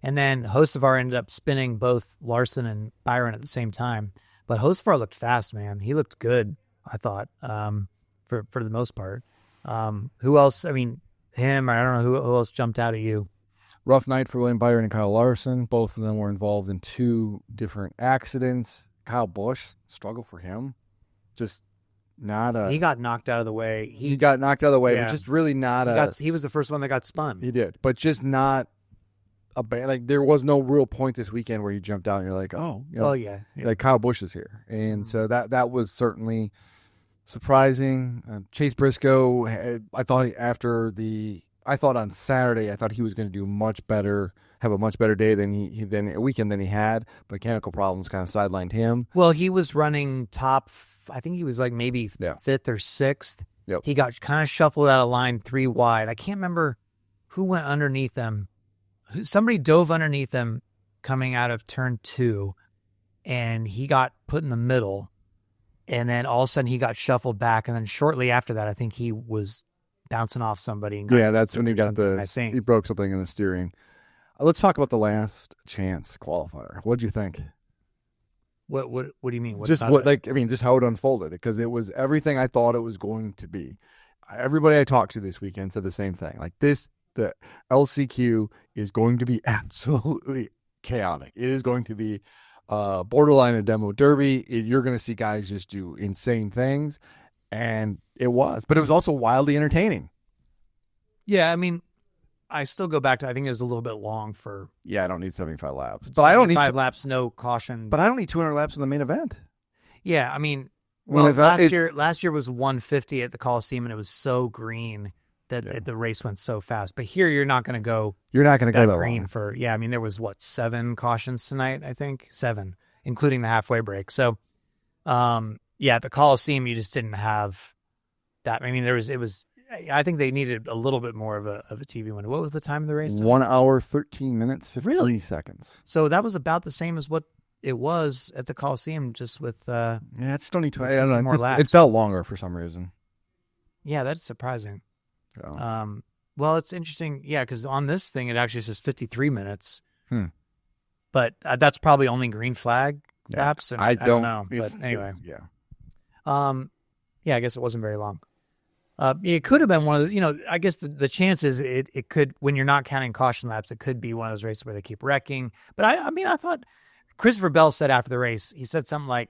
And then Hocevar ended up spinning both Larson and Byron at the same time. But Hocevar looked fast, man. He looked good, I thought, for the most part. Who else? I mean, him, I don't know who else jumped out at you. Rough night for William Byron and Kyle Larson. Both of them were involved in 2 different accidents. Kyle Busch, struggle for him. Just He got knocked out of the way. He got knocked out of the way, Yeah. but just really not He was the first one that got spun. He did, but just not like there was no real point this weekend where he jumped out and you're like, oh, yeah. like Kyle Busch is here, and so that was certainly surprising. Chase Briscoe, I thought on Saturday, I thought he was going to do much better, have a much better day than a weekend than he had. Mechanical problems kind of sidelined him. Well, he was running top. I think he was like maybe fifth or sixth. Yep. He got kind of shuffled out of line 3 wide. I can't remember who went underneath him. Somebody dove underneath him coming out of turn 2, and he got put in the middle. And then all of a sudden he got shuffled back. And then shortly after that, I think he was bouncing off somebody. And that's when he got he broke something in the steering. Let's talk about the last chance qualifier. What'd you think? What do you mean? Just how it unfolded, because it was everything I thought it was going to be. Everybody I talked to this weekend said the same thing. Like the LCQ is going to be absolutely chaotic. It is going to be borderline a demo derby. You're going to see guys just do insane things, and it was. But it was also wildly entertaining. Yeah, I mean, I still go back to, I think it was a little bit long for... Yeah, I don't need 75 laps. But I don't need 5 laps, no caution. But I don't need 200 laps in the main event. Yeah, I mean, last year was 150 at the Coliseum, and it was so green that the race went so fast. But here, you're not going to go... You're not going to go that green long. for... Yeah, I mean, there was, 7 cautions tonight, I think? 7, including the halfway break. So, at the Coliseum, you just didn't have that. I mean, I think they needed a little bit more of a TV window. What was the time of the race? 1 hour, 13 minutes, 15 seconds. So that was about the same as what it was at the Coliseum, just with it's only 20. I don't know. More laps. It felt longer for some reason. Yeah, that's surprising. So. Well, it's interesting. Yeah, because on this thing it actually says 53 minutes. But that's probably only green flag laps. And I don't know. But anyway, I guess it wasn't very long. It could have been one of the, I guess the chances it could, when you're not counting caution laps, it could be one of those races where they keep wrecking. But I thought Christopher Bell said after the race, he said something like,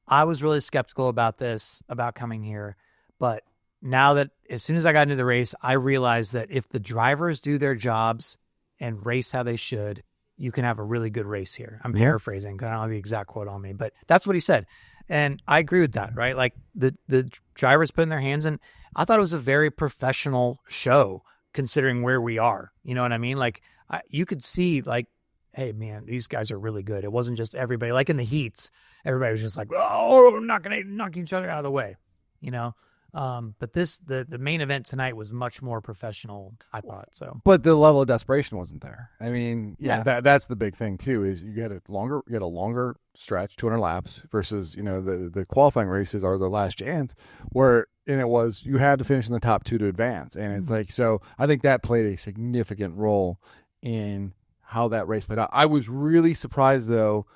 I was really skeptical about coming here. But now that as soon as I got into the race, I realized that if the drivers do their jobs and race how they should, you can have a really good race here. I'm paraphrasing because I don't have the exact quote on me, but that's what he said. And I agree with that, right? Like the drivers putting their hands in. I thought it was a very professional show considering where we are. You know what I mean? Like you could see like, hey man, these guys are really good. It wasn't just everybody like in the heats. Everybody was just like, oh, knocking each other out of the way, But the main event tonight was much more professional, I thought. So, but the level of desperation wasn't there. I mean, that's the big thing too. Is you get a longer stretch, 200 laps versus the qualifying races are the last chance and it was you had to finish in the top 2 to advance, and it's like so. I think that played a significant role in how that race played out. I was really surprised though.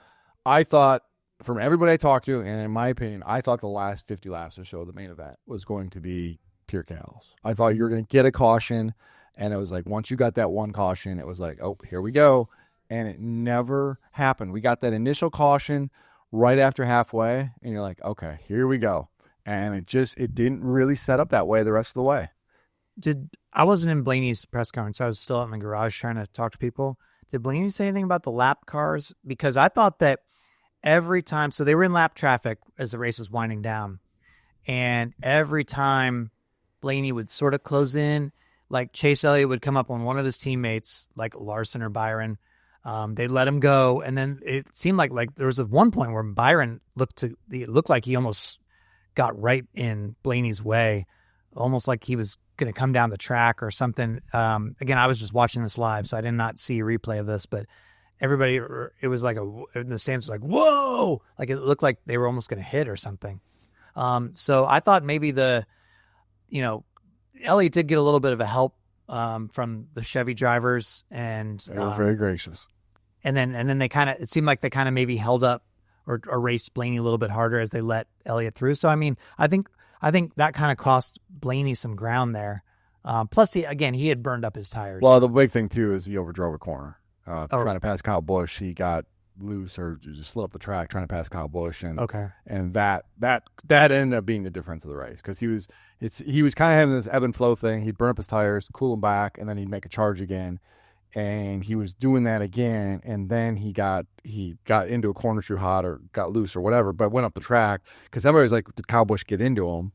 I thought, from everybody I talked to, and in my opinion, I thought the last 50 laps or so, the main event, was going to be pure chaos. I thought you were going to get a caution, and it was like once you got that one caution, it was like, oh, here we go. And it never happened. We got that initial caution right after halfway, and you're like, okay, here we go. And it didn't really set up that way the rest of the way. I wasn't in Blaney's press conference. I was still out in the garage trying to talk to people. Did Blaney say anything about the lap cars? Because I thought that every time, so they were in lap traffic as the race was winding down, and every time Blaney would sort of close in, like Chase Elliott would come up on one of his teammates, like Larson or Byron. They'd let him go, and then it seemed like there was one point where Byron looked like he almost got right in Blaney's way, almost like he was going to come down the track or something. Again, I was just watching this live, so I did not see a replay of this, but everybody, it was like in the stands was like, whoa, like it looked like they were almost going to hit or something. So I thought maybe Elliott did get a little bit of a help from the Chevy drivers, and they were very gracious. And then it seemed like they kind of maybe held up or raced Blaney a little bit harder as they let Elliott through. So I mean, I think that kind of cost Blaney some ground there. Plus, he had burned up his tires. Well, the big thing too is he overdrove a corner. Trying to pass Kyle Busch, he got loose or just slid up the track trying to pass Kyle Busch, and Okay. and that ended up being the difference of the race because he was kind of having this ebb and flow thing. He'd burn up his tires, cool them back, and then he'd make a charge again, and he was doing that again, and then he got into a corner too hot or got loose or whatever, but went up the track because everybody's like, did Kyle Busch get into him?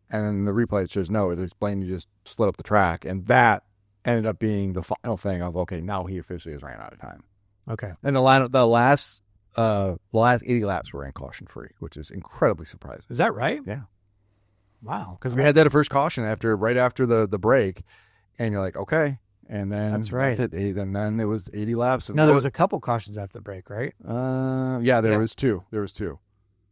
And then the replay says no, it's Blaney just slid up the track, and that ended up being the final thing of, okay, now he officially has ran out of time. Okay. And the last 80 laps were in caution free, which is incredibly surprising. Is that right? Yeah. Wow. Because we had that at first caution right after the break, and you're like, okay. And then That's right. And then it was 80 laps. No, there was a couple cautions after the break, right? There was two. There was two.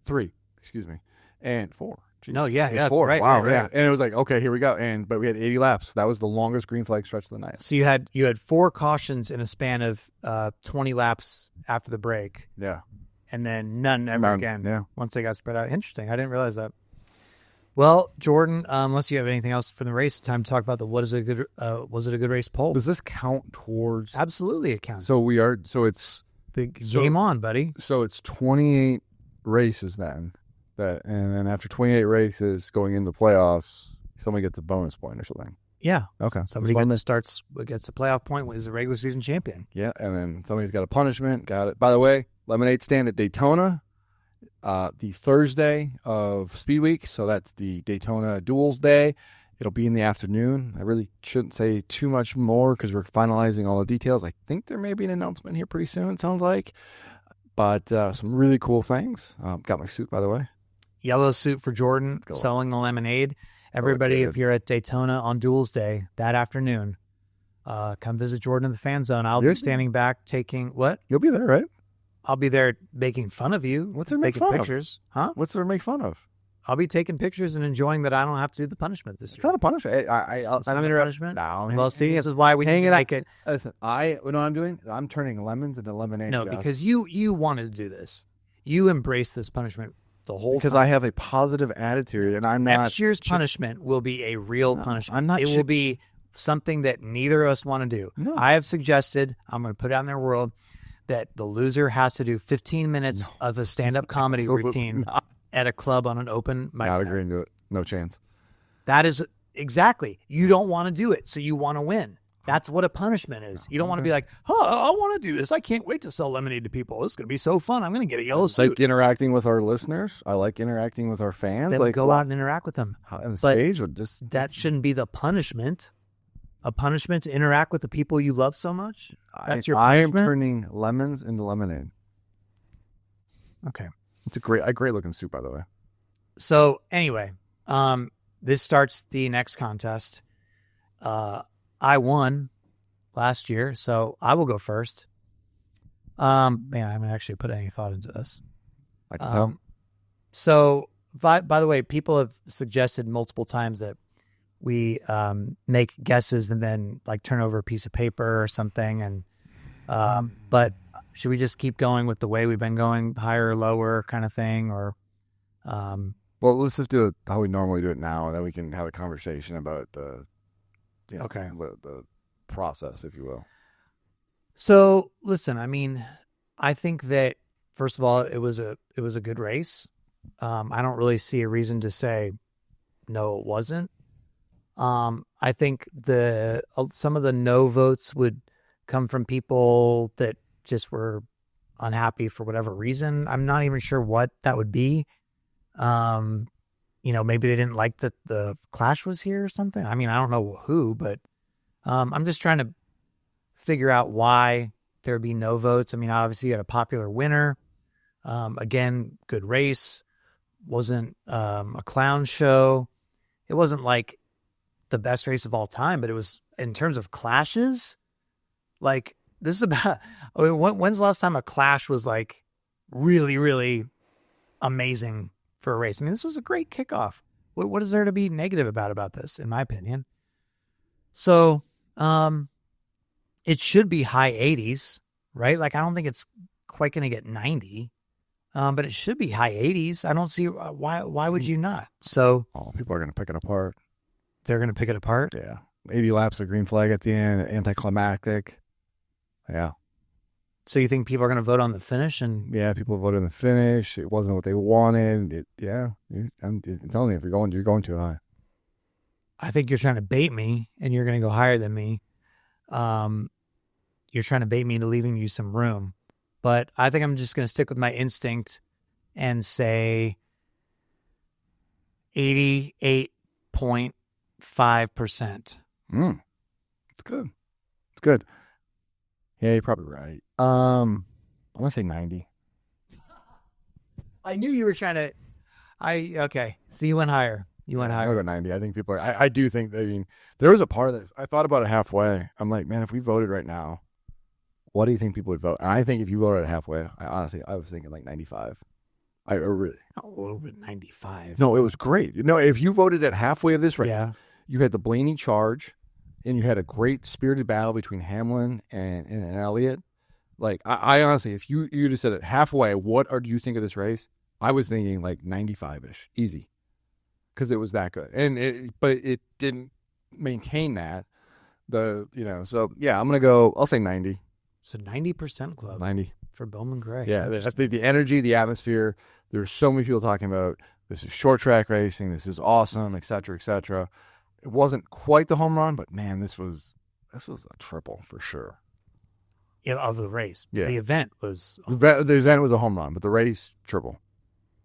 Three, excuse me. And four. Jeez. No, yeah. 4. Right, wow, right. yeah. And it was like, okay, here we go. But we had 80 laps. That was the longest green flag stretch of the night. So you had 4 cautions in a span of 20 laps after the break. Yeah. And then none ever again. Yeah. Once they got spread out. Interesting. I didn't realize that. Well, Jordan, unless you have anything else for the race, time to talk about was it a good race poll? Does this count towards? Absolutely, it counts. So it's the game on, buddy. So it's 28 races then. And then after 28 races going into the playoffs, somebody gets a bonus point or something. Yeah. Okay. Somebody gets a playoff point, is a regular season champion. Yeah, and then somebody's got a punishment. Got it. By the way, Lemonade stand at Daytona, the Thursday of Speed Week. So that's the Daytona Duels Day. It'll be in the afternoon. I really shouldn't say too much more because we're finalizing all the details. I think there may be an announcement here pretty soon, it sounds like. But some really cool things. Got my suit, by the way. Yellow suit for Jordan, selling the lemonade. Everybody, if you're at Daytona on Duels Day that afternoon, come visit Jordan in the fan zone. I'll be standing back taking what? You'll be there, right? I'll be there making fun of you. What's there to make fun pictures? Huh? What's there to make fun of? I'll be taking pictures and enjoying that I don't have to do the punishment this year. It's not a punishment. It's not a punishment? No. Well, see, this is why we hang it. Listen, you know what I'm doing? I'm turning lemons into lemonade. No, because you wanted to do this. You embraced this punishment the whole because time. I have a positive attitude, and I'm not. Next year's punishment will be a real punishment. I'm not. It will be something that neither of us want to do. No. I have suggested, I'm going to put it out in their world, that the loser has to do 15 minutes of a stand-up comedy routine at a club on an open mic. Not agreeing to it. No chance. That is exactly. You don't want to do it, so you want to win. That's what a punishment is. You don't want to be like, I want to do this. I can't wait to sell lemonade to people. This is going to be so fun. I'm going to get a yellow suit. I like interacting with our listeners. I like interacting with our fans. Then go out and interact with them. On the stage would just that shouldn't be the punishment. A punishment to interact with the people you love so much. That's your punishment? I am turning lemons into lemonade. Okay. It's a great looking suit, by the way. So anyway, this starts the next contest. I won last year, so I will go first. Man, I haven't actually put any thought into this. I can tell. So, by the way, people have suggested multiple times that we make guesses and then like turn over a piece of paper or something. And but should we just keep going with the way we've been going, higher or lower kind of thing, or? Well, let's just do it how we normally do it now, and then we can have a conversation about the process, if you will. So, listen, I mean, I think that first of all, it was a good race. I don't really see a reason to say no, it wasn't. I think some of the no votes would come from people that just were unhappy for whatever reason. I'm not even sure what that would be. Maybe they didn't like that the Clash was here or something. I mean, I don't know who, but I'm just trying to figure out why there'd be no votes. I mean, obviously you had a popular winner. Again, good race. Wasn't a clown show. It wasn't like the best race of all time, but it was, in terms of clashes, like this is about, when's the last time a clash was like really, really amazing for a race? I mean, this was a great kickoff. What is there to be negative about this, in my opinion? So, it should be high 80s, right? Like, I don't think it's quite going to get 90, but it should be high 80s. I don't see why would you not? So, people are going to pick it apart. They're going to pick it apart? Yeah. 80 laps of green flag at the end, anticlimactic. Yeah. So you think people are going to vote on the finish? And Yeah, people voted in the finish. It wasn't what they wanted. I'm telling you, if you're going too high. I think you're trying to bait me, and you're going to go higher than me. You're trying to bait me into leaving you some room. But I think I'm just going to stick with my instinct and say 88.5%. It's good. It's good. Yeah, you're probably right. I'm going to say 90. I knew you were trying to. Okay. So you went higher. You went higher. I'm going to go 90. I think people are. I do think that, there was a part of this. I thought about it halfway. I'm like, man, if we voted right now, what do you think people would vote? And I think if you voted halfway, I was thinking like 95. I really. A little bit 95. No, it was great. No, if you voted at halfway of this race, Yeah. you had the Blaney charge, and you had a great spirited battle between Hamlin and Elliott. Like, I honestly, if you just said it halfway, do you think of this race? I was thinking like 95-ish, easy, because it was that good. But it didn't maintain that. So yeah, I'm gonna go. I'll say 90. So 90% club. 90 for Bowman Gray. Yeah, that's the energy, the atmosphere. There's so many people talking about this is short track racing. This is awesome, et cetera, et cetera. It wasn't quite the home run, but man, this was a triple for sure. Yeah, of the race. Yeah. The event was. The event was a home run, but the race triple.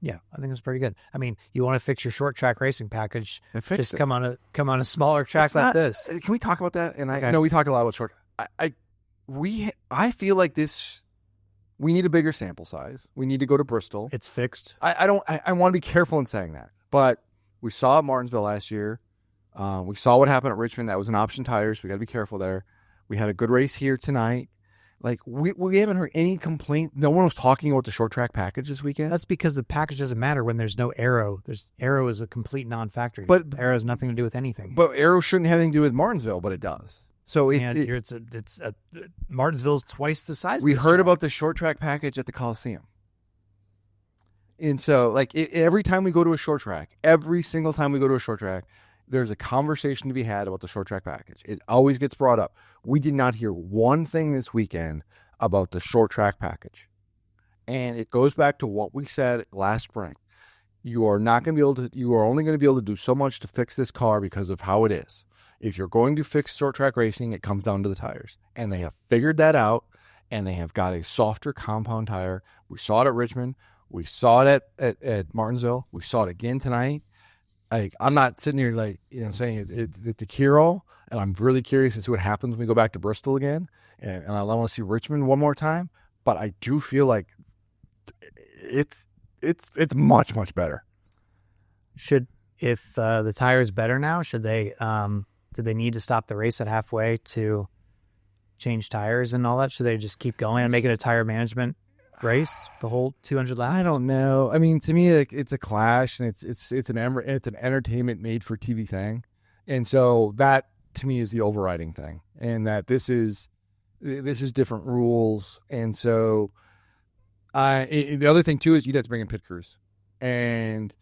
Yeah, I think it's pretty good. I mean, you want to fix your short track racing package? Just it. come on a smaller track like this. Can we talk about that? And Okay. I know we talk a lot about short. I feel like this. We need a bigger sample size. We need to go to Bristol. It's fixed. I want to be careful in saying that, but we saw at Martinsville last year. We saw what happened at Richmond. That was an option tires. We got to be careful there. We had a good race here tonight. Like, we haven't heard any complaint. No one was talking about the short track package this weekend. That's because the package doesn't matter when there's no aero. Aero is a complete non-factor. But aero has nothing to do with anything. But aero shouldn't have anything to do with Martinsville, but it does. So Martinsville's twice the size. We heard about the short track package at the Coliseum. And so, like, every time we go to a short track, every single time we go to a short track, there's a conversation to be had about the short track package. It always gets brought up. We did not hear one thing this weekend about the short track package. And it goes back to what we said last spring. You are only going to be able to do so much to fix this car because of how it is. If you're going to fix short track racing, it comes down to the tires. And they have figured that out, and they have got a softer compound tire. We saw it at Richmond. We saw it at Martinsville. We saw it again tonight. Like, I'm not sitting here saying it's a cure-all, and I'm really curious to see what happens when we go back to Bristol again, and I want to see Richmond one more time. But I do feel like it's much, much better. If the tire is better now, should they did they need to stop the race at halfway to change tires and all that? Should they just keep going and make it a tire management race the whole 200 laps? I don't know. I mean, to me, it's a clash, and it's an entertainment made for TV thing, and so that to me is the overriding thing, and that this is different rules, and so the other thing too is you'd have to bring in pit crews, and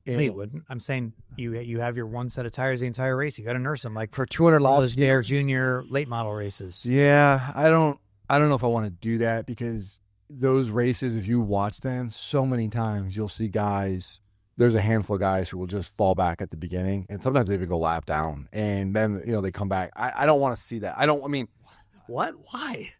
you wouldn't. I'm saying you have your one set of tires the entire race. You got to nurse them like for 200 laps. Their junior late model races. Yeah, I don't know if I want to do that, because those races, if you watch them so many times, you'll see guys. There's a handful of guys who will just fall back at the beginning, and sometimes they even go lap down, and then they come back. I don't want to see that. What? Why?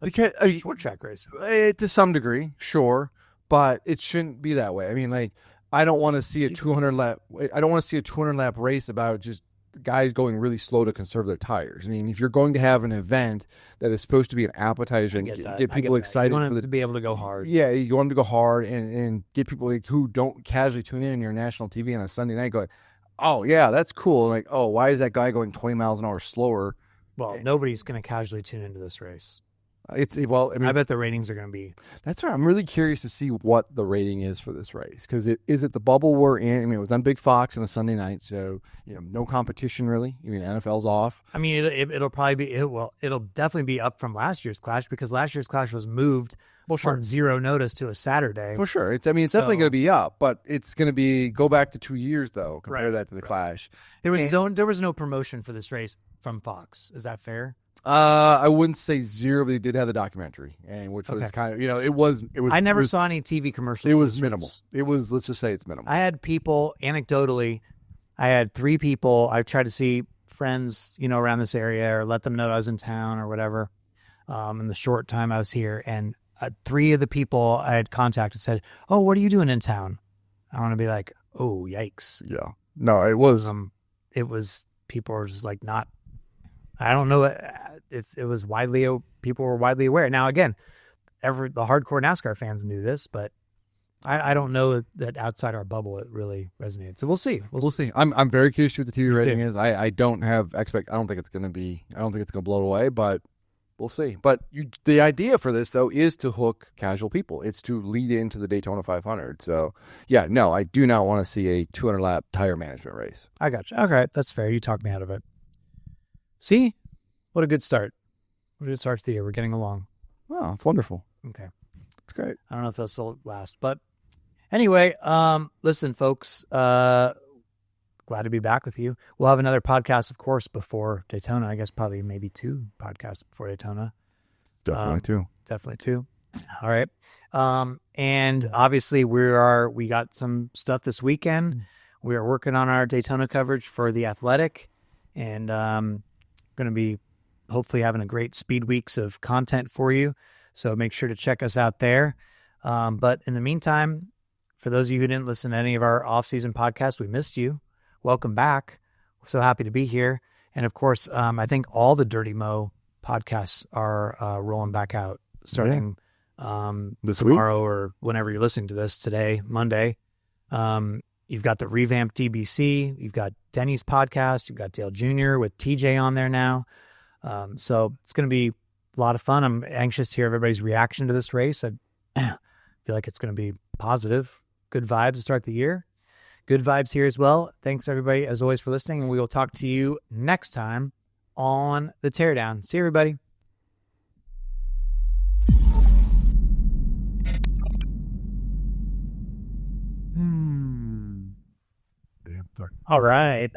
Because short track race to some degree, sure, but it shouldn't be that way. I mean, like, I don't want to see a 200 lap. I don't want to see a 200 lap race about just guys going really slow to conserve their tires. I mean, if you're going to have an event that is supposed to be an appetizer and get people excited, you want them to be able to go hard. Yeah, you want them to go hard and get people who don't casually tune in your national TV on a Sunday night going, oh yeah, that's cool. Like, oh, why is that guy going 20 miles an hour slower? Well, nobody's going to casually tune into this race. I bet the ratings are going to be. That's right. I'm really curious to see what the rating is for this race, because is it the bubble we're in? I mean, it was on Big Fox on a Sunday night, so no competition really. I mean, NFL's off. I mean, it'll probably be it'll definitely be up from last year's Clash, because last year's Clash was moved on zero notice to a Saturday. Well, sure. It's definitely going to be up, but it's going to go back to 2 years though. Compare that to the Clash. There was no promotion for this race from Fox. Is that fair? I wouldn't say zero, but they did have the documentary, and which was Okay. kind of, it was. I never saw any TV commercials. It for was this minimal. race. It was, let's just say it's minimal. I had people, anecdotally, I had 3 people. I tried to see friends, around this area or let them know I was in town or whatever. In the short time I was here, and 3 of the people I had contacted said, "Oh, what are you doing in town?" I want to be like, "Oh, yikes!" Yeah. No, it was. It was people were just like not. I don't know if it was people were widely aware. Now again, the hardcore NASCAR fans knew this, but I don't know that outside our bubble it really resonated. So we'll see. We'll see. I'm very curious to what the TV rating is. I don't have I don't think it's going to be. I don't think it's going to blow it away, but we'll see. But the idea for this though is to hook casual people. It's to lead into the Daytona 500. So yeah, no, I do not want to see a 200 lap tire management race. I got you. Okay, that's fair. You talked me out of it. See, what a good start. What a good start to the year. We're getting along. Oh, it's wonderful. Okay. It's great. I don't know if this will last, but anyway, listen, folks, glad to be back with you. We'll have another podcast, of course, before Daytona. I guess probably maybe 2 podcasts before Daytona. Definitely too. Definitely 2. All right. And obviously we got some stuff this weekend. We are working on our Daytona coverage for The Athletic, and going to be hopefully having a great speed weeks of content for you. So make sure to check us out there. But in the meantime, for those of you who didn't listen to any of our off-season podcasts, we missed you. Welcome back. We're so happy to be here. And of course, I think all the Dirty Mo podcasts are rolling back out starting this tomorrow week? or whenever you're listening to this today, Monday. You've got the revamped DBC. You've got Denny's podcast. You've got Dale Jr. with TJ on there now. So it's going to be a lot of fun. I'm anxious to hear everybody's reaction to this race. I feel like it's going to be positive. Good vibes to start the year. Good vibes here as well. Thanks, everybody, as always, for listening. And we will talk to you next time on The Teardown. See you, everybody. All right.